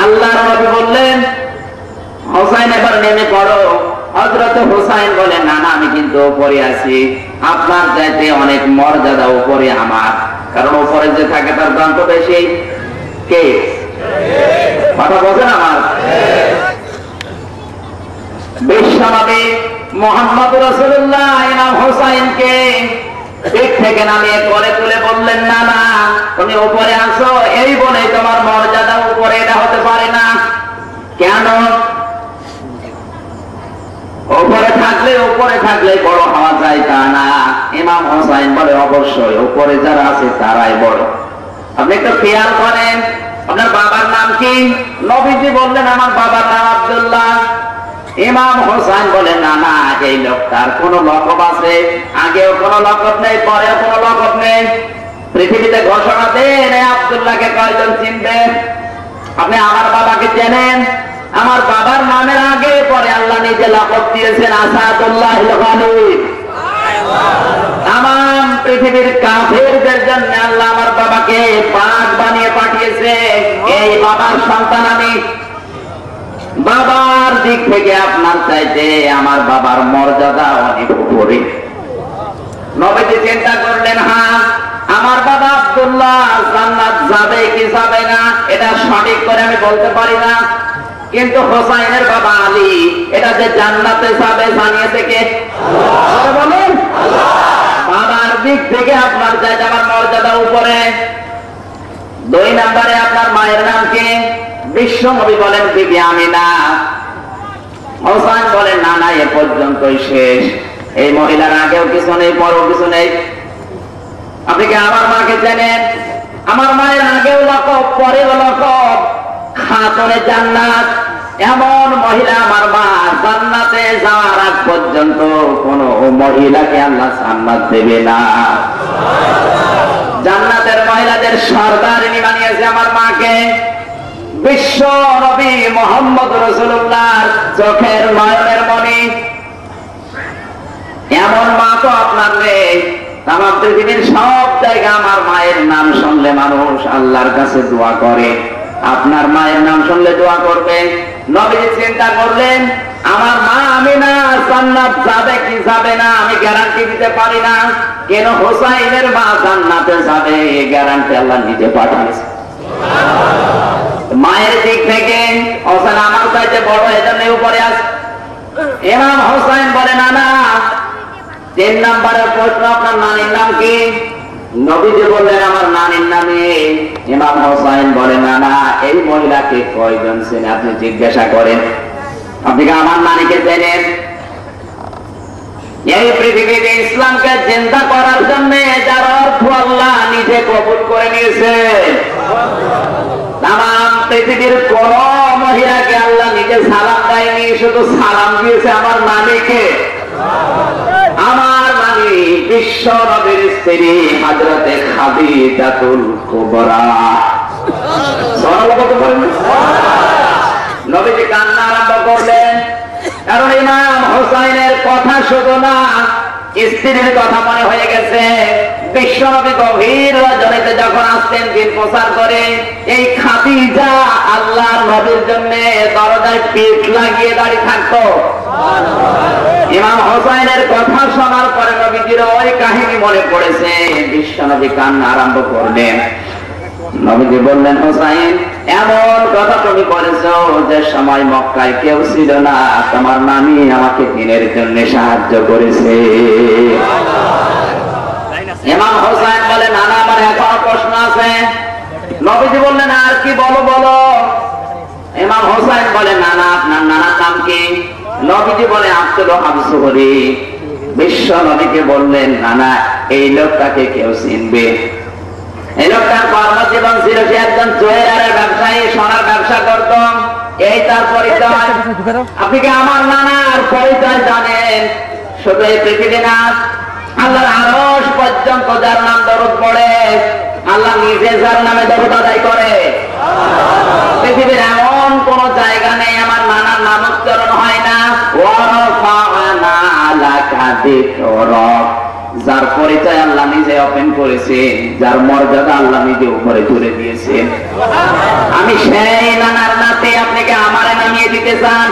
আল্লাহর নবী বললেন, হুসাইন, এবার নেমে পড়ো। হযরত হুসাইন বলেন, না না, আমি কিন্তু উপরে আছি, আপনার চাইতে অনেক মর্যাদা উপরে আমার, কারণ উপরে যে থাকে তার দাম তো বেশি। কে কথা বোঝেন আমার? বিশ্বনবী মুহাম্মদ রাসূলুল্লাহ ইমাম হুসাইনকে পিঠ থেকে নামিয়ে কোলে তুলে বললেন, না না, তুমি উপরে আসো, এই বলে তোমার মর্যাদা উপরে এটা হতে পারে না। কেন? উপরে থাকলে বড় হওয়া যায় তা না। ইমাম হুসাইন বলে, অবশ্যই উপরে যারা আছে তারাই বড়। আপনি একটু খেয়াল করেন, আপনার বাবার নাম কি? নবীজি বললেন, আমার বাবার নাম আব্দুল্লাহ। ইমাম হুসাইন বলে, না না, এই লোকটার কোন লকব আছে? আগেও কোন লকব নেই, পরেও কোন লকব নেই। পৃথিবীতে ঘোষণা দেন, আব্দুল্লাহকে কয়জন চিনবে? আপনি আমার বাবাকে চেনেন? আমার বাবার নামের আগে পরে আল্লাহ নিজে লকব দিয়েছেন আসাদুল্লাহিল গালিব। তামাম পৃথিবীর কাফেরদের জন্য আল্লাহ আমার বাবাকে পাক বানিয়ে পাঠিয়েছে। এই বাবার সন্তান আমি। বাবার দিক থেকে আপনার চাইতে আমার বাবার মর্যাদা অনেক উপরে। নবীজি চিন্তা করলেন, হ্যাঁ, আমার বাবা আব্দুল্লাহ জান্নাত যাবে কি যাবে না এটা সঠিক করে আমি বলতে পারি না, কিন্তু হোসাইনের বাবা আলী এটা যে জান্নাতে যাবে জানিয়েছে কে? বলেন। বাবার দিক থেকে আপনার চাইতে আমার মর্যাদা উপরে। 2 নম্বরে আপনার মায়ের নাম কি? বিশ্ব নবী বলেন বিবি আমিনা। হোসাইন বলেন, না না, এ পর্যন্তই শেষ। এই মহিলার আগেও কিছু নেই, পরেও কিছু নেই। আপনি কি আমার মাকে চেনেন? আমার মায়ের আগেও লকব, পরেও লকব, খাতুনে জান্নাত। এমন মহিলা আমার মা, জান্নাতে যাওয়ার আগ পর্যন্ত কোন মহিলাকে আল্লাহ জান্নাত দেবে না। জান্নাতের মহিলাদের সরদারিনী বানিয়েছে আমার মাকে। বিশ্ব নবী মুহাম্মদ রাসূলুল্লাহর চোখের নয়নের মণি। এমন মা তো আপনার নেই। তামাম পৃথিবীর সব জায়গা আমার মায়ের নাম শুনলে মানুষ আল্লাহর কাছে দোয়া করে, আপনার মায়ের নাম শুনলে দোয়া করবে। নবীজি চিন্তা করলেন, আমার মা আমিনা জান্নাত যাবে কি যাবে না আমি গ্যারান্টি দিতে পারি না, কেন হোসাইনের মা জান্নাতে যাবে এই গ্যারান্টি আল্লাহ নিজে পাঠিয়েছে। মায়ের দিক থেকে হোসেন আমার চাইতে বড়, এজন্য উপরে আছে। ইমাম হোসেন বলে, না না। 3 নম্বরের প্রশ্ন, আপনার নানির নাম কি? নবীজি বললেন আমার নানির নামে। ইমাম হোসাইন বলে না না, এই মহিলাকে কয়জন চেনে আপনি জিজ্ঞাসা করেন। আপনি কি আমার নানিকে চেনেন? এই পৃথিবীতে ইসলামকে জিন্দা করার জন্য যার অর্থ আল্লাহ নিজে কবুল করে নিয়েছে। তাম পৃথিবীর কোন মহিলাকে আল্লাহ নিজে সালাম দেয়নি, শুধু সালাম দিয়েছে আমার নানিকে। আমার নানি বিশ্ব নবীর স্ত্রী হযরতে খাদিজাতুল কুবরা। নবীজি কান্না আরম্ভ করলেন, কারণ ইমাম হোসাইনের কথা শুধু না, স্ত্রীর কথা মনে হয়ে গেছে। বিশ্ব নবী গভীর রজনীতে যখন আসতেন দিন প্রচার করে, এই খাদিজা আল্লাহর নবীর জন্য দরজায় পিঠ লাগিয়ে দাঁড়িয়ে থাকতো। ইমাম হোসাইনের কথা শোনার পরে নবীজির ওই কাহিনী মনে পড়েছে। বিশ্ব নবী কান্না আরম্ভ করলেন। নবীজি বললেন, হোসাইন এমন কথা তুমি বলেছো যে সময় মক্কায় কেউ ছিল না, তোমার নানি আমাকে দিনের জন্য সাহায্য করেছে। ইমাম হোসাইন বলে, নানা আমার এখনো প্রশ্ন আছে। নবীজি বললেন, আর কি বলো বলো। ইমাম হোসাইন বলে, নানা আপনার নানার নাম কি? নবীজি বলে, আব্দুল ওহাব সুহরী। বিশ্ব নবীকে বললেন, নানা এই লোকটাকে কেউ চিনবে? এই লোকটার কর্মজীবন ছিল, সে একজন জুয়েলারের ব্যবসায়ী, সোনার ব্যবসা করত। এই তার পরিচয়। আপনি কি আমার নানার পরিচয় জানেন? শুধু এই পৃথিবী না, আল্লাহর আরশ পর্যন্ত যার নাম দরুদ পড়ে, আল্লাহ নিজে যার নামে দরুদ আদায় করে, পৃথিবীর এমন কোন জায়গা নেই আমার নানার নাম উচ্চারণ হয় না। ওয়ারাফা'না লাকা যিকরাক, যার পরিচয় আল্লাহ নিজে ওপেন করেছে, যার মর্যাদা আল্লাহ নিজে উপরে তুলে দিয়েছেন। আমি সেই নানার নাতে, আপনি কি আমারে নামিয়ে দিতে চান?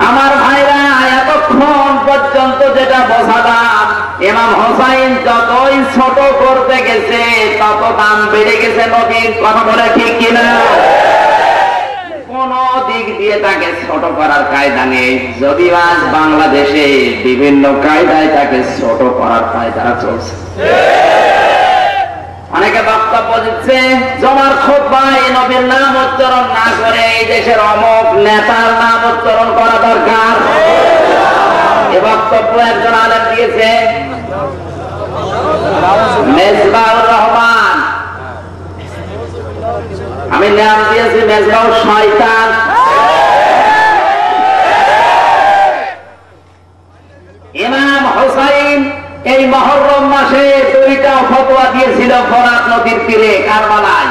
আমার ভাইরা, এতক্ষণ পর্যন্ত যেটা বোঝালাম, ইমাম হোসাইন যতই ছোট করতে গেছে তত দাম বেড়ে গেছে নবীর। কথা বলে ঠিক কিনা? কোন দিক দিয়ে তাকে ছোট করার কায়দা নেই। যদি আজ বাংলাদেশে বিভিন্ন কায়দায় তাকে ছোট করার কায়দা চলছে। অনেকে বক্তব্য দিচ্ছে, জমার খুতবায় নবীর নাম উচ্চারণ না করে এই দেশের অমুক নেতার নাম উচ্চারণ করা দরকার। এ বক্তব্য একজন আলেম দিয়েছে, মেজবাউর রহমান। আমি নাম দিয়েছি মেজবাউর শয়তান। ইমাম হোসাইন এই মুহররম মাসে দুইটা ফতোয়া দিয়েছিল ফোরাত নদীর তীরে কারবালায়।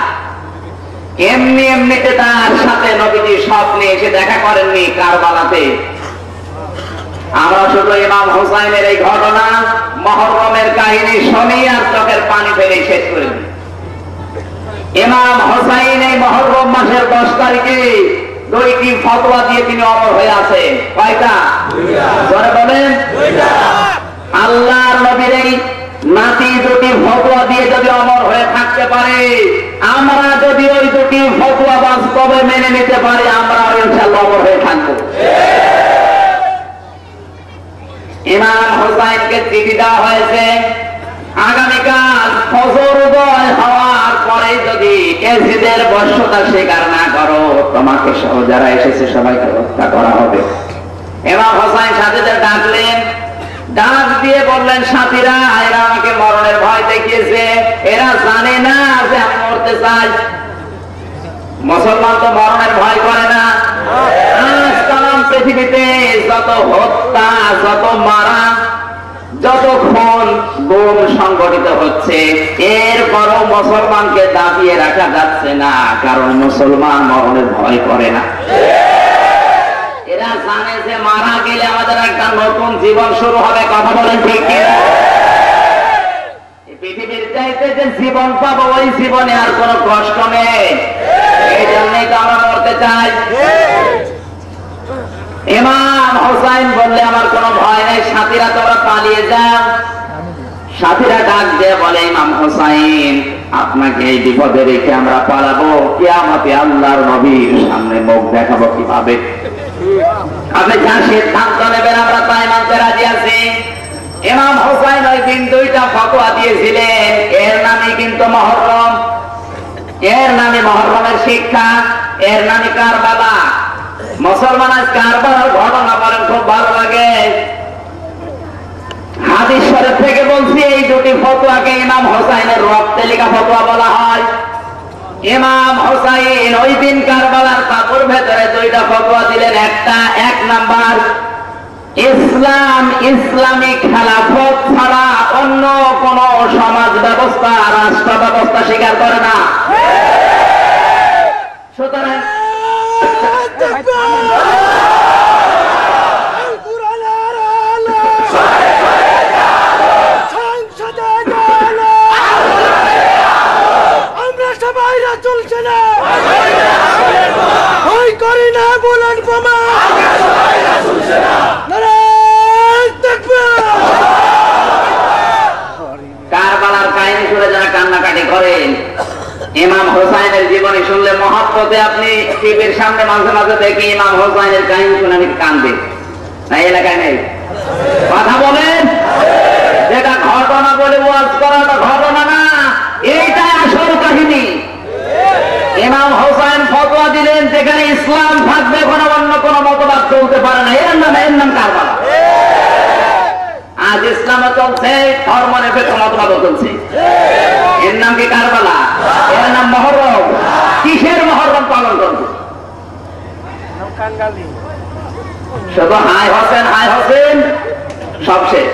এমনি এমনিতে তার সাথে নবীজি স্বপ্নে এসে দেখা করেননি কারবালাতে। আমরা শুধু ইমাম হোসাইনের এই ঘটনা, মুহররমের কাহিনী শুনি আর চোখের পানি ফেলে শেষ করে দিই। ইমাম হোসাইন এই মুহররম মাসের 10 তারিখে দুইটি ফতোয়া দিয়ে তিনি অমর হয়ে আছে। কয়টা? জোরে বলেন। আল্লাহর নবীর এই নাতি দুটি ফতোয়া দিয়ে যদি অমর হয়ে থাকতে পারে, আমরা যদি ওই দুটি ফতোয়া বাস্তবে মেনে নিতে পারি, আমরা ইনশাআল্লাহ অমর হয়ে থাকবো। ইমাম হোসাইনকে চিঠি দেওয়া হয়েছে, আগামীকাল ফজর উদয় হওয়ার পরে যদি এজিদের বর্ষতা স্বীকার না করো, তোমাকে সহ যারা এসেছে সবাইকে হত্যা করা হবে। ইমাম হোসাইন সাথীদের ডাকলেন, ডাক দিয়ে বললেন, সাথীরা এরা আমাকে মরণের ভয় দেখিয়েছে, এরা জানে না যে আমি মরতে চাই। মুসলমান তো মরণের ভয় করে না। আজকাল পৃথিবীতে যত হত্যা, যত মারা, যত খুন গুম সংগঠিত হচ্ছে, এরপরও মুসলমানকে দাবিয়ে রাখা যাচ্ছে না, কারণ মুসলমান মরণের ভয় করে না। এরা জানে যে মারা গেলে আমাদের একটা নতুন জীবন শুরু হবে। কথা বলেন ঠিক কিনা? পৃথিবীর চাইতে যে জীবন পাবো, ওই জীবনে আর কোনো কষ্ট নেই। এই জন্যই তো আমরা মরতে চাই। ইমাম হোসাইন বললে, আমার কোনো ভয় নেই, সাথীরা তোমরা পালিয়ে যাও। সাথীরা ডাক দিয়ে বলে, ইমাম হোসাইন আপনাকে এই বিপদে রেখে আমরা পালাবো? কিয়ামতে আল্লাহর নবীর সামনে মুখ দেখাবো কিভাবে? আপনি যা সিদ্ধান্ত নেবেন আমরা তাই মানতে রাজি আছি। ইমাম হোসাইন ওই দিন দুইটা ফতোয়া দিয়েছিলেন, এর নামে কিন্তু মুহররম, এর নামে মুহররমের শিক্ষা, এর নামে কারবালা। মুসলমান আজ কারবালার ঘটনা বলেন খুব ভালো লাগে। হাদিস শরীফ থেকে বলছি এই দুটি ফতোয়াকে ইমাম হোসাইনের রক্তে লেখা ফতোয়া বলা হয়। ইমাম হোসাইন ওই দিন কারবালার তাবুর ভেতরে দুইটা ফতোয়া দিলেন। এক নাম্বার, ইসলাম ইসলামিক খেলাফত ছাড়া অন্য কোন সমাজ ব্যবস্থা রাষ্ট্র ব্যবস্থা স্বীকার করে না। সুতরাং আমরা সবাই চলছে না ওই করি না বলেন বোমা কারবালার কাহিনী শুনে যারা কান্নাকাটি করেন, ইমাম হোসাইনের জীবনী শুনলে মহব্বতে আপনি টিভির সামনে মাঝে মাঝে দেখি ইমাম হোসাইনের কাহিনী শুনে আমি কান্দে না। এলাকায় নেই কথা বলেন, যেটা ঘটনা বলে ওয়াজ করাটা ঘটনা না, এইটাই আসল কাহিনী। ইমাম হোসাইন ফতোয়া দিলেন যেখানে ইসলাম থাকবে কোনো অন্য কোন মতবাদ চলতে পারে না, এর নাম কারবালা। আজ ইসলামও চলছে, ধর্ম নিরপেক্ষ মতবাদও চলছে, এর নাম কি কারবালা? এর নাম মুহররম। কিসের মুহররম পালন করবে? শুধু হাই হোসেন সব শেষ।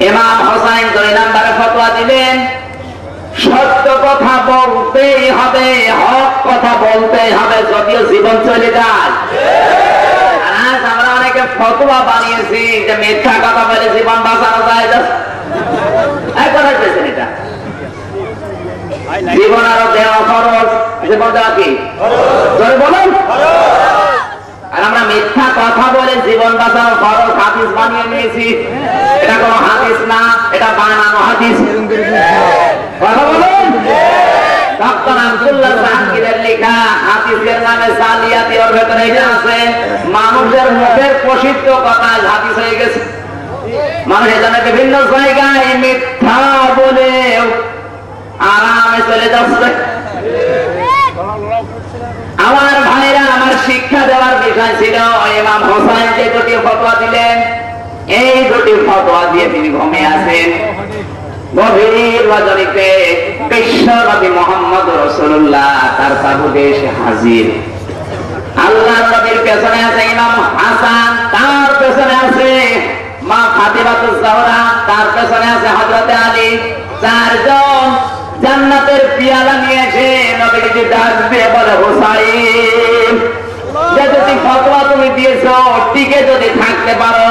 ইমাম হোসাইন 2 নম্বরে ফতোয়া দিলেন, সত্য কথা বলতেই হবে, হক কথা বলতেই হবে, যদিও জীবন চলে যায়। আজ আমরা অনেকে ফতোয়া বানিয়েছি যে মিথ্যা কথা বলে জীবন বাঁচানো যায়। এটা জীবন আরো দেওয়া খরচ, জীবন দেওয়া কি বলুন। আর আমরা মিথ্যা কথা বলে জীবন বাঁচানো খরচ হাদিস বানিয়ে নিয়েছি। এটা কোনো হাদিস না, এটা বানানো হাদিস। কথা বলুন। ডক্টর আব্দুল্লাহ জাহাঙ্গীরের লেখা হাদিসের নামে জালিয়াতি, ওর ভেতরে এটা আছে মানুষের মুখের প্রসিদ্ধ কথা হাদিস হয়ে গেছে। মানুষ এখানে বিভিন্ন জায়গায় মিথ্যা বলে আরামে চলে যাচ্ছে। আমার ভাইরা, আমার শিক্ষা দেওয়ার বিষয় ছিল ইমাম হোসাইন যে দুটি ফতোয়া দিলেন, এই দুটি ফতোয়া দিয়ে তিনি ঘুমিয়ে আছেন। গভীর রজনীতে বিশ্ব নবী মুহাম্মদ রাসূলুল্লাহ তার তাবুতে এসে হাজির। আল্লাহর নবীর পেছনে আছে ইমাম হাসান, তার পেছনে আছে মা ফাতিমাতুজ জাহরা, তার পেছনে আছে হযরত আলী। 4 জন জান্নাতের পিয়ালা নিয়ে এসে নবীকে ডাক দিয়ে বলে, হোসাইন, যে যদি ফতোয়া তুমি দিয়েছো টিকে যদি থাকতে পারো,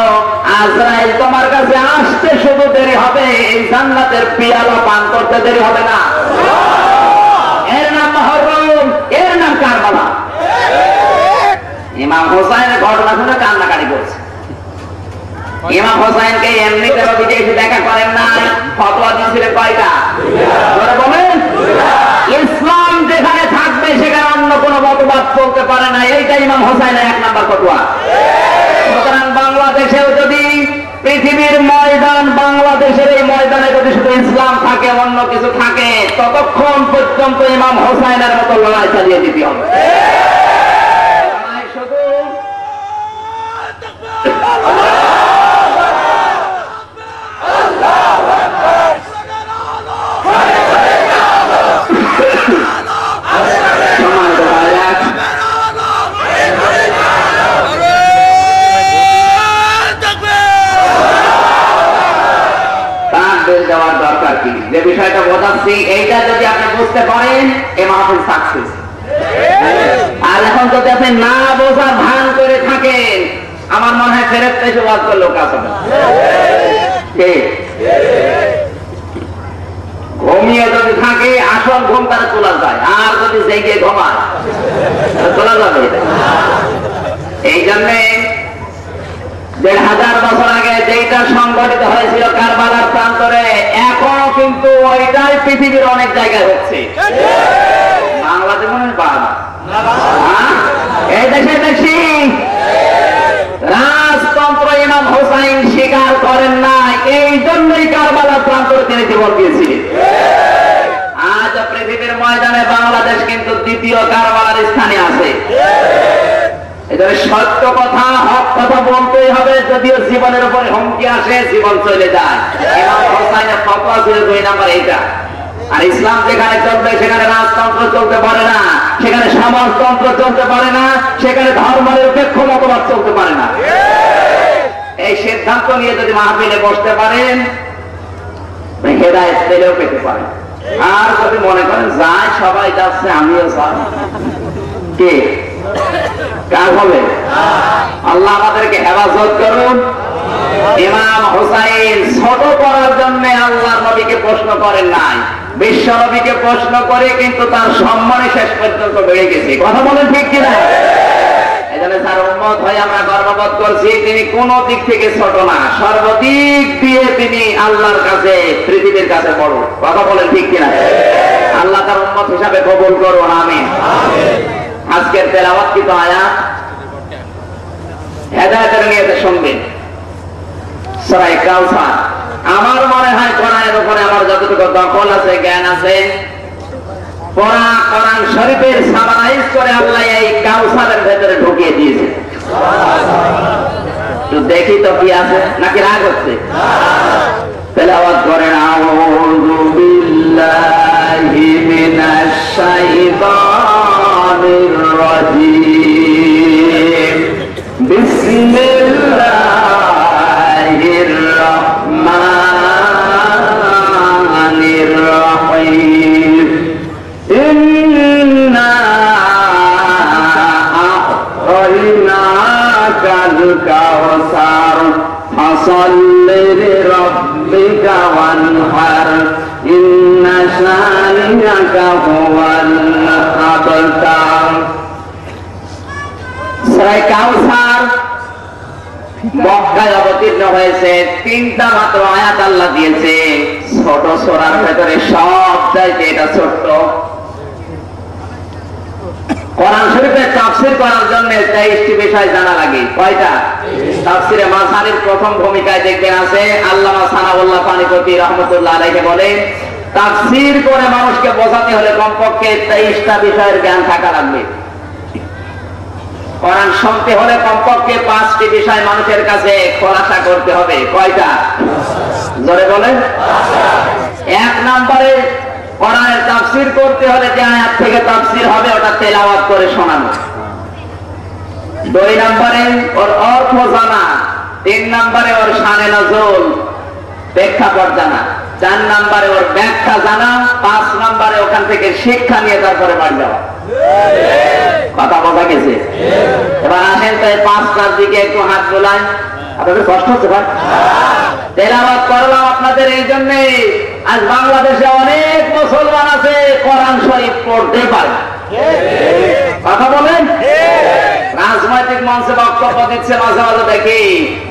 আজরাইল তোমার কাছে আসতে শুধু দেরি হবে, এই জান্নাতের পিয়ালা পান করতে দেরি হবে না। এর নাম মুহররম, এর নাম কারবালা। ইমাম হোসাইনের ঘটনা শুনে কান্নাকাটি করছে। ইমাম হোসাইনকে এমনিতে বিদেশে দেখা করেন নাই, ফতোয়া দিয়েছিলেন কয়টা বলেন? ইসলাম যেখানে থাকবে সেখানে অন্য কোন মতবাদ চলতে পারে না, এইটা ইমাম হোসাইনের 1 নম্বর ফতোয়া। সুতরাং বাংলাদেশেও যদি পৃথিবীর ময়দান, বাংলাদেশের এই ময়দানে যদি শুধু ইসলাম থাকে, অন্য কিছু থাকে, ততক্ষণ পর্যন্ত ইমাম হোসাইনের মতো লড়াই চালিয়ে দিতে হবে। যে বিষয়টা বোঝাচ্ছি, এইটা যদি আপনি বুঝতে পারেন এ মাহফিল সাকসেস। আর এখন যদি আপনি না বোঝার ভান করে থাকেন, আমার মনে হয় ফেরত এসে ওয়াজ করলেও কাজ হবে। ঘুমিয়ে যদি থাকে আসল ঘুম তারা তোলা যায়, আর যদি জেগে ঘুমায় তোলা যাবে। এই জন্যে 1500 বছর আগে যেটা সংঘটিত হয়েছিল কারবালার প্রান্তরে, এখনো কিন্তু ওইটাই পৃথিবীর অনেক জায়গায় হচ্ছে। বাংলাদেশ মনে এই দেশে দেখি রাজতন্ত্র ইমাম হোসাইন হুসাইন স্বীকার করেন না, এই জন্যই কারবালার প্রান্তরে তিনি জীবন দিয়েছিলেন। আজ পৃথিবীর ময়দানে বাংলাদেশ কিন্তু দ্বিতীয় কারবালার স্থানে আছে। এজন্য সত্য কথা, হক কথা বলতেই হবে, যদিও জীবনের উপরে হুমকি আসে, জীবন চলে যায়। ইমাম হোসাইনের ফতোয়া ছিল 2 নাম্বার এইটা। আর ইসলাম যেখানে চলবে সেখানে রাজতন্ত্র চলতে পারে না, সেখানে সমাজতন্ত্র চলতে পারে না, সেখানে ধর্মনিরপেক্ষ মতবাদ চলতে পারে না। এই সিদ্ধান্ত নিয়ে যদি মাহফিলে বসতে পারেন, হেদায়েত পেলেও পেতে পারেন। আর যদি মনে করেন যায় সবাই যাচ্ছে আমিও যাব, কে কার হবে? আল্লাহ আমাদেরকে হেফাজত করুন। ইমাম হোসাইন ছোট করার জন্য আল্লাহর নবীকে প্রশ্ন করেন নাই, বিশ্ব নবীকে প্রশ্ন করে কিন্তু তার সম্মানে শেষ পর্যন্ত বেড়ে গেছে। কথা বলেন ঠিক কিনা? এজন্য তার উম্মত হয়ে আমরা গর্ববোধ করছি, তিনি কোন দিক থেকে ছোট না, সর্বদিক দিয়ে তিনি আল্লাহর কাছে, পৃথিবীর কাছে বড়। কথা বলেন ঠিক কিনা? আল্লাহ তার উম্মত হিসাবে কবুল করুন, আমিন। আজকের তেলাওয়াতকৃত আয়াত হেদায়েতের নিয়তে শুনবেন। সূরা কাউসার। আমার মনে হয় কোরআনের উপরে আমার যতটুকু দখল আছে, জ্ঞান আছে, কোরআন শরীফের সামানাইজ করে আল্লাহ এই কাউসারের ভেতরে ঢুকিয়ে দিয়েছে। তো দেখি তো কি আছে, নাকি রাগ হচ্ছে? তেলাওয়াত করেন। আউযু বিল্লাহি মিনাশ শাইতানির রাজীম। বিসমিল্লাহির রাহমানির রাহিম। ইন্না আ'তাইনাকাল কাউসার ফাসাল্লি লিরাব্বিকা ওয়ানহার ইন্না শানিআকা হুয়াল আবতার। সূরা কাউসার মক্কায় অবতীর্ণ হয়েছে, 3টা মাত্র আয়াত আল্লাহ দিয়েছে। ছোট সূরার ভেতরে সব চাইতে এটা ছোট্ট। কোরআন শরীফের তাফসীর করার জন্য 23টি বিষয় জানা লাগে। কয়টা? তাফসীরে মাসানির প্রথম ভূমিকায় দেখবেন আছে আল্লামা সানাউল্লাহ পানিপতি রহমাতুল্লাহ আলাইহি বলেন, তাফসীর করে মানুষকে বোঝাতে হলে কমপক্ষে 23টা বিষয়ের জ্ঞান থাকা লাগবে। কোরআন শুনতে হলে কমপক্ষে 5টি বিষয় মানুষের কাছে খোলাসা করতে হবে। কয়টা? জোরে বলেন। 1 নম্বরে কোরআনের তাফসীর করতে হলে যে আয়াত থেকে তাফসীর হবে ওটা তেলাওয়াত করে শোনানো। 2 নম্বরে ওর অর্থ জানা। 3 নম্বরে ওর শানে নজুল, প্রেক্ষাপট জানা। 4 নম্বরে ওর ব্যাখ্যা জানা। 5 নম্বরে ওখান থেকে শিক্ষা নিয়ে তারপরে বাড়ি যাওয়া। কথা বোঝা গেছে? এবার আসেন তো 5টার দিকে একটু হাত তোলান। আপনাদের কষ্ট হচ্ছে ভাই? তেলাওয়াত করলাম আপনাদের এই জন্যে, আজ বাংলাদেশে অনেক মুসলমান আছে কোরআন শরীফ পড়তে পারে। কথা বলেন। রাজনৈতিক মঞ্চে বক্তব্য দিচ্ছে মাঝে মাঝে দেখি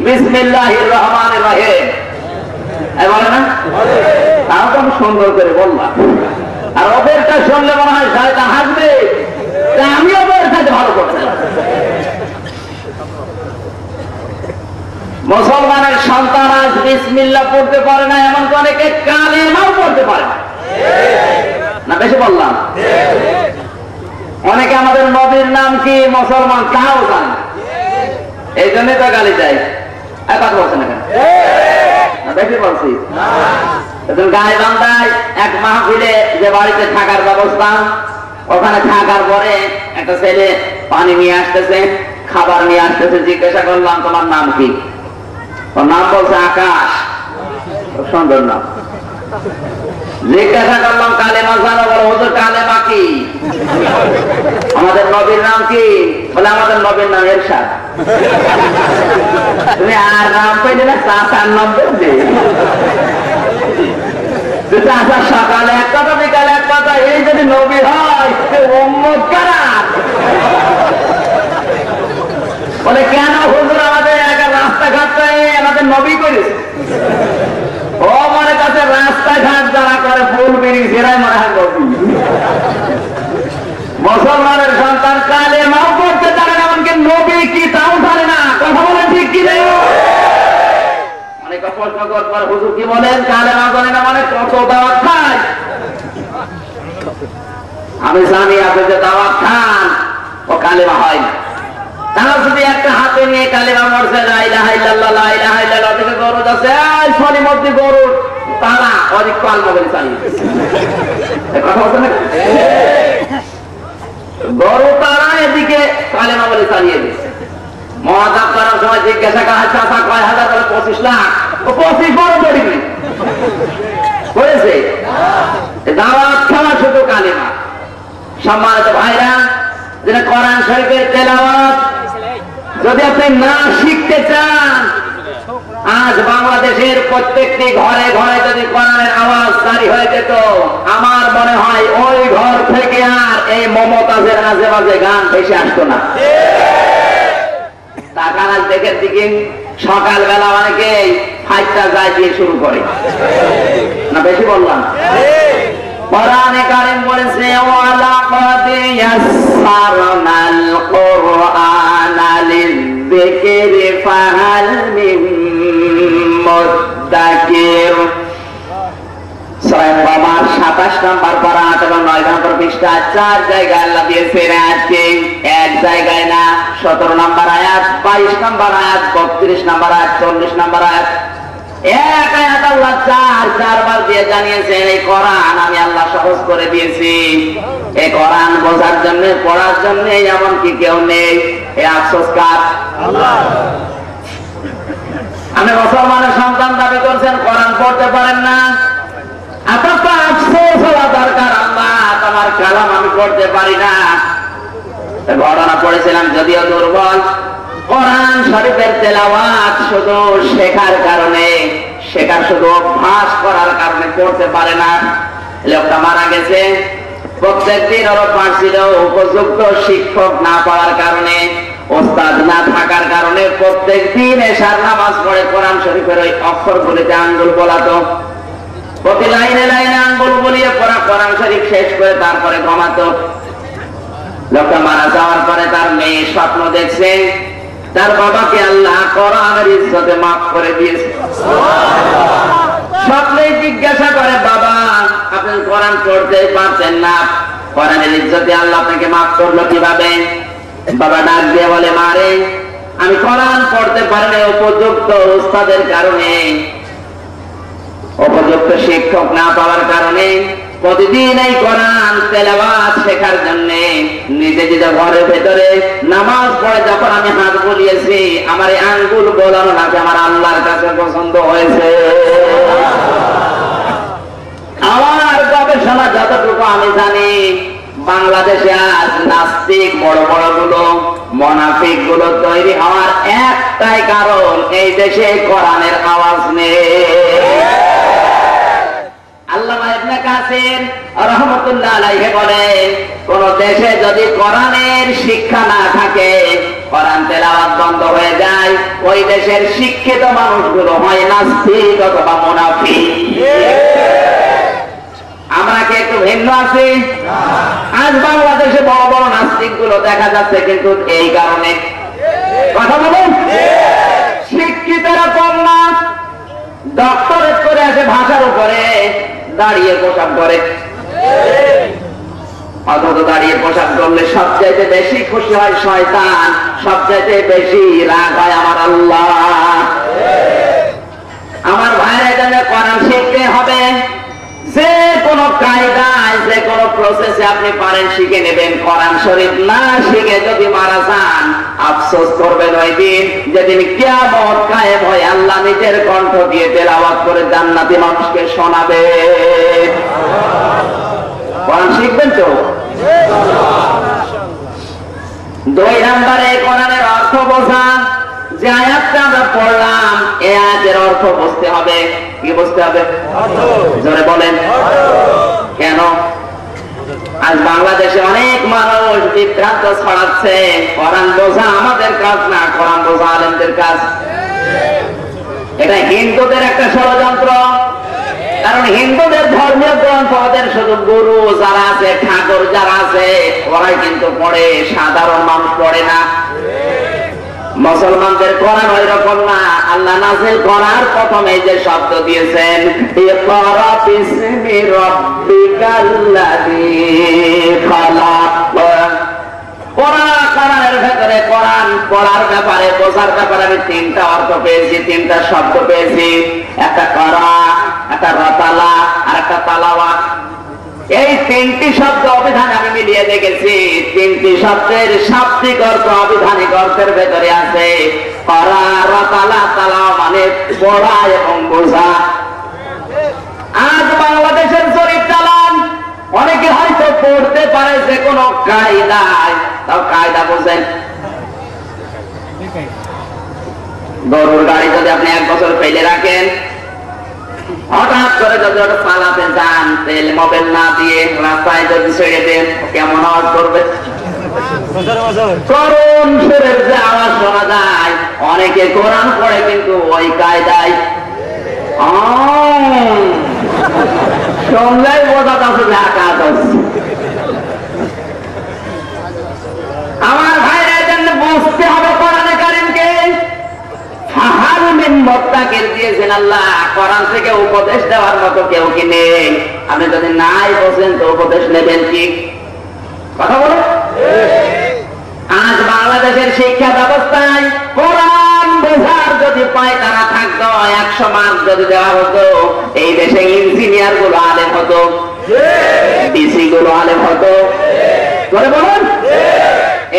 বিসমিল্লাহির রহমানির রহিম, বলে না? তাও তো আমি সুন্দর করে বললাম। আর ওদেরটা শুনলে মনে হয় শয়তান হাসবে, আমিও ওদের সাথে ভালো করতে। মুসলমানের সন্তান আজ বিসমিল্লাহ পড়তে পারে না, এমন অনেকে কালেমাও পড়তে পারে না। বেশি বললাম? অনেকে আমাদের নবীর নাম কি মুসলমান তাও জানে না, এই জন্যই তো গালি চাই। কথা বলছে না কেন? বেশি বলছি? গাইবান্ধায় এক মাহফিলে যে বাড়িতে থাকার ব্যবস্থা, ওখানে থাকার পরে একটা ছেলে পানি নিয়ে আসতেছে, খাবার নিয়ে আসতেছে। জিজ্ঞাসা করলাম তোমার নাম কি? ওর নাম বলছে আকাশ। সুন্দর নাম। জিজ্ঞাসা করলাম কালেমা জানো? বলো হুজুর কালেমা কি? আমাদের নবীর নাম কি? বলে আমাদের নবীর নাম এরশাদ। তুমি আর নাম পাইলে না, চাচার নাম বলছে। চাচা সকালে এক কথা বিকালে এক কথা, এই যদি নবী হয় উম্মত কারা? বলে কেন হুজুর আমাদের রাস্তাঘাটটাই আমাদের নবী করেছে। ও মনে কাছে রাস্তাঘাট যারা করে ফুল বেরি সেরাই মনে হয় নবী। মুসলমানের সন্তান কালেমাও করতে জানে না, এমনকি নবী কি তাও জানে না। কথা বলে ঠিক কি? প্রশ্ন করবার হুজুর কি বলেন কালেমা জানে না মানে কত দাওয়াত খায়? আমি জানি আপনি যে দাওয়াত খান ও কালেমা হয় না। তারা যদি একটা হাতে নিয়ে কালেমা মরছে লা ইলাহা ইল্লাল্লাহ লা ইলাহা ইল্লাল্লাহ থেকে গরু আছে এই সলিমদ্দি গরু তারা অনেক কালমা বলে চালিয়ে কথা বলছেন না গরু তারা এদিকে কালেমা বলে চালিয়ে দিচ্ছে। মহাজাব করার সময় জিজ্ঞাসা করা চাষা কয় হাজার বলে 25 লাখ ও 25 বড় পড়িনি করেছে দাওয়াত খাওয়া শুধু কালেমা। সম্মানিত ভাইরা যেটা কোরআন শরীফের তেলাওয়াত যদি আপনি না শিখতে চান আজ বাংলাদেশের প্রত্যেকটি ঘরে ঘরে যদি কোরআনের আওয়াজ জারি হয়ে যেত আমার মনে হয় ওই ঘর থেকে আর এই মমতাজের মাঝে মাঝে গান ভেসে আসতো না। টাকা দেখের দিকে সকালবেলা অনেকে ফাইটটা যায় দিয়ে শুরু করে না বেশি বললাম কোরআনে কারীম বলেছে ওয়ালাকাদ ইয়াসসারনাল কুরআনা লিযিকরি ফাহাল মিন মুদ্দাকির সূরা আবার 27 নম্বর পারা 8 এবং 9 নম্বর পৃষ্ঠা 4 জায়গায় আল্লাহ দিয়েছে আয়াতকে এক জায়গায় না 17 নম্বর আয়াত 22 নম্বর আয়াত 32 নম্বর আয়াত 40 নম্বর আয়াত এক আয়াত আল্লাহ চারবার দিয়ে জানিয়েছেন এই কোরআন আমি আল্লাহ সহজ করে দিয়েছি। এই কোরআন বোঝার জন্য পড়ার জন্য এমন কি কেউ নেই। এই আফসোস কার? আল্লাহ। আপনি মুসলমানের সন্তান দাবি করছেন কোরআন পড়তে পারেন না আপনার তো আফসোস হওয়া দরকার আল্লাহ তোমার কালাম আমি পড়তে পারি না। ঘটনা পড়েছিলাম যদিও দুর্বল কোরআন শরীফের তেলাওয়াত শুধু শেখার কারণে শেখার শুধু অভ্যাস করার কারণে পড়তে পারে না। লোকটা মারা গেছে প্রত্যেকদিন ওর পারছিল উপযুক্ত শিক্ষক না পাওয়ার কারণে ওস্তাদ না থাকার কারণে প্রত্যেকদিন এশার নামাজ পড়ে কোরআন শরীফের ওই অক্ষরগুলিতে আঙ্গুল বোলাতো প্রতি লাইনে লাইনে আঙ্গুল বলিয়ে পড়া কোরআন শরীফ শেষ করে তারপরে ঘুমাতো। লোকটা মারা যাওয়ার পরে তার মেয়ে স্বপ্ন দেখছে তার বাবাকে আল্লাহ কোরআনের ইজ্জতে মাফ করে দিয়েছে। স্বপ্নে জিজ্ঞাসা করে বাবা আপনি কোরআন পড়তে পারছেন না কোরআনের ইজ্জতে আল্লাহ আপনাকে মাফ করলো কিভাবে? বাবা ডাক দিয়ে বলে মারে আমি কোরআন পড়তে পারিনি উপযুক্ত উস্তাদের কারণে উপযুক্ত শিক্ষক না পাওয়ার কারণে প্রতিদিন এই কোরআন তেলাওয়াত শেখার জন্য নিজে নিজে ঘরের ভেতরে নামাজ পড়ে যখন আমি হাত বুলিয়েছি আমার এই আঙ্গুল বোলানো নাকি আমার আল্লাহর কাছে পছন্দ হয়েছে। আমার গবেষণা যতটুকু আমি জানি বাংলাদেশে আজ নাস্তিক বড় বড় গুলো মুনাফিক গুলো তৈরি হওয়ার একটাই কারণ এই দেশে কোরআনের আওয়াজ নেই। আল্লামা ইবনে কাসির রাহমাতুল্লাহ আলাইহি বলেন কোন দেশে যদি কোরআনের শিক্ষা না থাকে কোরআন তেলাওয়াত বন্ধ হয়ে যায় ওই দেশের শিক্ষিত মানুষগুলো হয় নাস্তিক অথবা মুনাফিক। আমরা কি একটু ভিন্ন আছি? আজ বাংলাদেশে বড় বড় নাস্তিক গুলো দেখা যাচ্ছে কিন্তু এই কারণে কথা বলুন শিক্ষিতরা কম না ডক্টরেট করে আসে ভাষার উপরে দাঁড়িয়ে পোশাক করে অথচ দাঁড়িয়ে পোশাক করলে সবচাইতে বেশি খুশি হয় শয়তান সবচাইতে বেশি রাগ হয় আমার আল্লাহ। আমার ভাইয়ের এখানে কোরআন শিখতে হবে যে কোনো কায়দায় যে কোনো প্রসেসে আপনি পারেন শিখে নেবেন। কোরআন শরীফ না শিখে যদি মারা যান আফসোস করবেন ওই দিন যেদিন কিয়ামত কায়েম হয় আল্লাহ নিজের কণ্ঠ দিয়ে তেলাওয়াত করে জান্নাতি মানুষকে শোনাবে। কোরআন শিখবেন তো? 2 নম্বরে কোরআনের অর্থ বোঝা। যে আয়াতটা আমরা পড়লাম এই আয়াতের অর্থ বুঝতে হবে। কি বুঝতে হবে? জোরে বলেন কেন? আজ বাংলাদেশে অনেক মানুষ বিভ্রান্ত ছড়াচ্ছে কোরআন বোঝা আমাদের কাজ না কোরআন বোঝা আলেমদের কাজ। এটা হিন্দুদের একটা ষড়যন্ত্র কারণ হিন্দুদের ধর্মীয় গ্রন্থ ওদের শুধু গুরু যারা আছে ঠাকুর যারা আছে ওরাই কিন্তু পড়ে সাধারণ মানুষ পড়ে না। মুসলমানদের কোরআন ওই রকম না। আল্লাহ নাযিল করার প্রথমে যে শব্দ দিয়েছেন, ইকরা বিসমি রাব্বিকাল্লাযী খালাক। কোরআনের ভেতরে কোরআন পড়ার ব্যাপারে, বোঝার ব্যাপারে আমি তিনটা অর্থ পেয়েছি, তিনটা শব্দ পেয়েছি। একটা করা, একটা রতালা, আর একটা তালাওয়াত। এই তিনটি শব্দ অভিধান আমি মিলিয়ে দেখেছি। তিনটি শব্দের শাব্দিক অর্থ অভিধানিক অর্থের ভেতরে আছে। করা, রতালা, তালাওয়া মানে পড়া এবং বোঝা। আজ বাংলাদেশের জরিপ চালান, অনেকে হয়তো পড়তে পারে যে কোনো কায়দায়, তাও কায়দা বোঝেন। গরুর গাড়ি যদি আপনি 1 বছর ফেলে রাখেন, হঠাৎ করে যদি ওটা চালাতে যান, তেল মোবিল না দিয়ে রাস্তায় যদি ছেড়ে দেন, কেমন আওয়াজ করবে? করুণ সুরের যে আওয়াজ শোনা যায়। অনেকে কোরআন পড়ে কিন্তু ওই কায়দায় শুনলেই বোঝা যাচ্ছে যে আকাশ আছে। আমার ভাইরা জন্য বুঝতে হবে কোরআনে কারীমকে। ফাহারুমিন মুত্তাকির দিয়েছেন আল্লাহ। কোরআন থেকে উপদেশ দেওয়ার মতো কেউ কি নেই? আপনি যদি নাই বসেন তো উপদেশ নেবেন কি? কথা বলো। আজ বাংলাদেশের শিক্ষা ব্যবস্থায় কোরআন বোঝার যদি পায়তারা থাকতো, 100 মার্ক যদি দেওয়া হতো, এই দেশে ইঞ্জিনিয়ার গুলো আলেম হতো, ডিসি গুলো আলেম হতো। করে বলুন।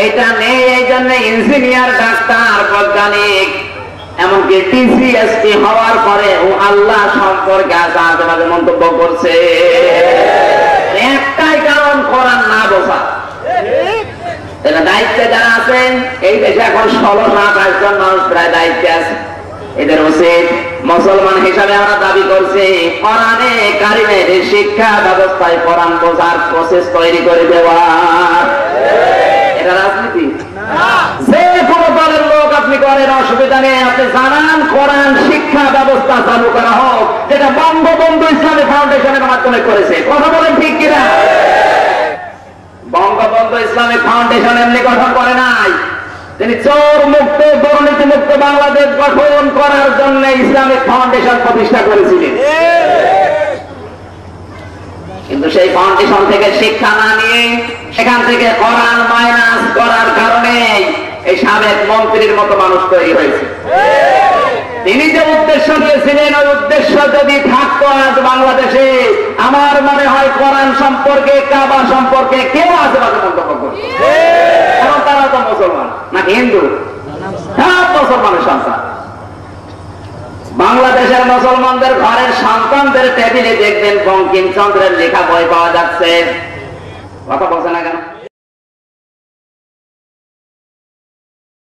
এটা নেই, এই জন্য ইঞ্জিনিয়ার, ডাক্তার, বৈজ্ঞানিক, এমনকি টিসিএসপি হওয়ার পরে ও আল্লাহ সম্পর্কে আজে বাজে মন্তব্য করছে। একটাই কারণ, কোরআন না বোঝা। দায়িত্বে যারা আছেন এই দেশে এখন 16-28 জন মানুষ প্রায় দায়িত্বে আছে। এদের উচিত মুসলমান হিসাবে আমরা দাবি করছি কোরআনে কারীমের শিক্ষা ব্যবস্থায় কোরআন বোঝার প্রসেস তৈরি করে দেওয়া। এটা রাজনীতি না। যে কোনো দলের লোক আপনি করেন, অসুবিধা নেই। আপনি জানান কোরআন শিক্ষা ব্যবস্থা চালু করা হোক, যেটা বঙ্গবন্ধু ইসলামী ফাউন্ডেশনের মাধ্যমে করেছে। কথা বলেন ঠিক কিনা? বঙ্গবন্ধু ইসলামিক ফাউন্ডেশন এমনি গঠন করে নাই। তিনি চোর মুক্ত, দুর্নীতি মুক্ত বাংলাদেশ গঠন করার জন্য ইসলামিক ফাউন্ডেশন প্রতিষ্ঠা করেছিলেন। কিন্তু সেই ফাউন্ডেশন থেকে শিক্ষা না নিয়ে সেখান থেকে কোরআন মাইনাস করার কারণে এই সাবেক মন্ত্রীর মতো মানুষ তৈরি হয়েছে। তিনি যে উদ্দেশ্য নিয়েছিলেন, ওই উদ্দেশ্য যদি থাকতো আজ বাংলাদেশে, আমার মনে হয় কোরআন সম্পর্কে, কাবা সম্পর্কে কেউ আশেপাশে মন্তব্য করবে। কারণ তারা তো মুসলমান নাকি হিন্দু? সব মুসলমানের সন্তান। বাংলাদেশের মুসলমানদের ঘরের সন্তানদের টেবিলে দেখবেন বঙ্কিমচন্দ্রের লেখা বই পাওয়া যাচ্ছে। কথা বলছে না কেন?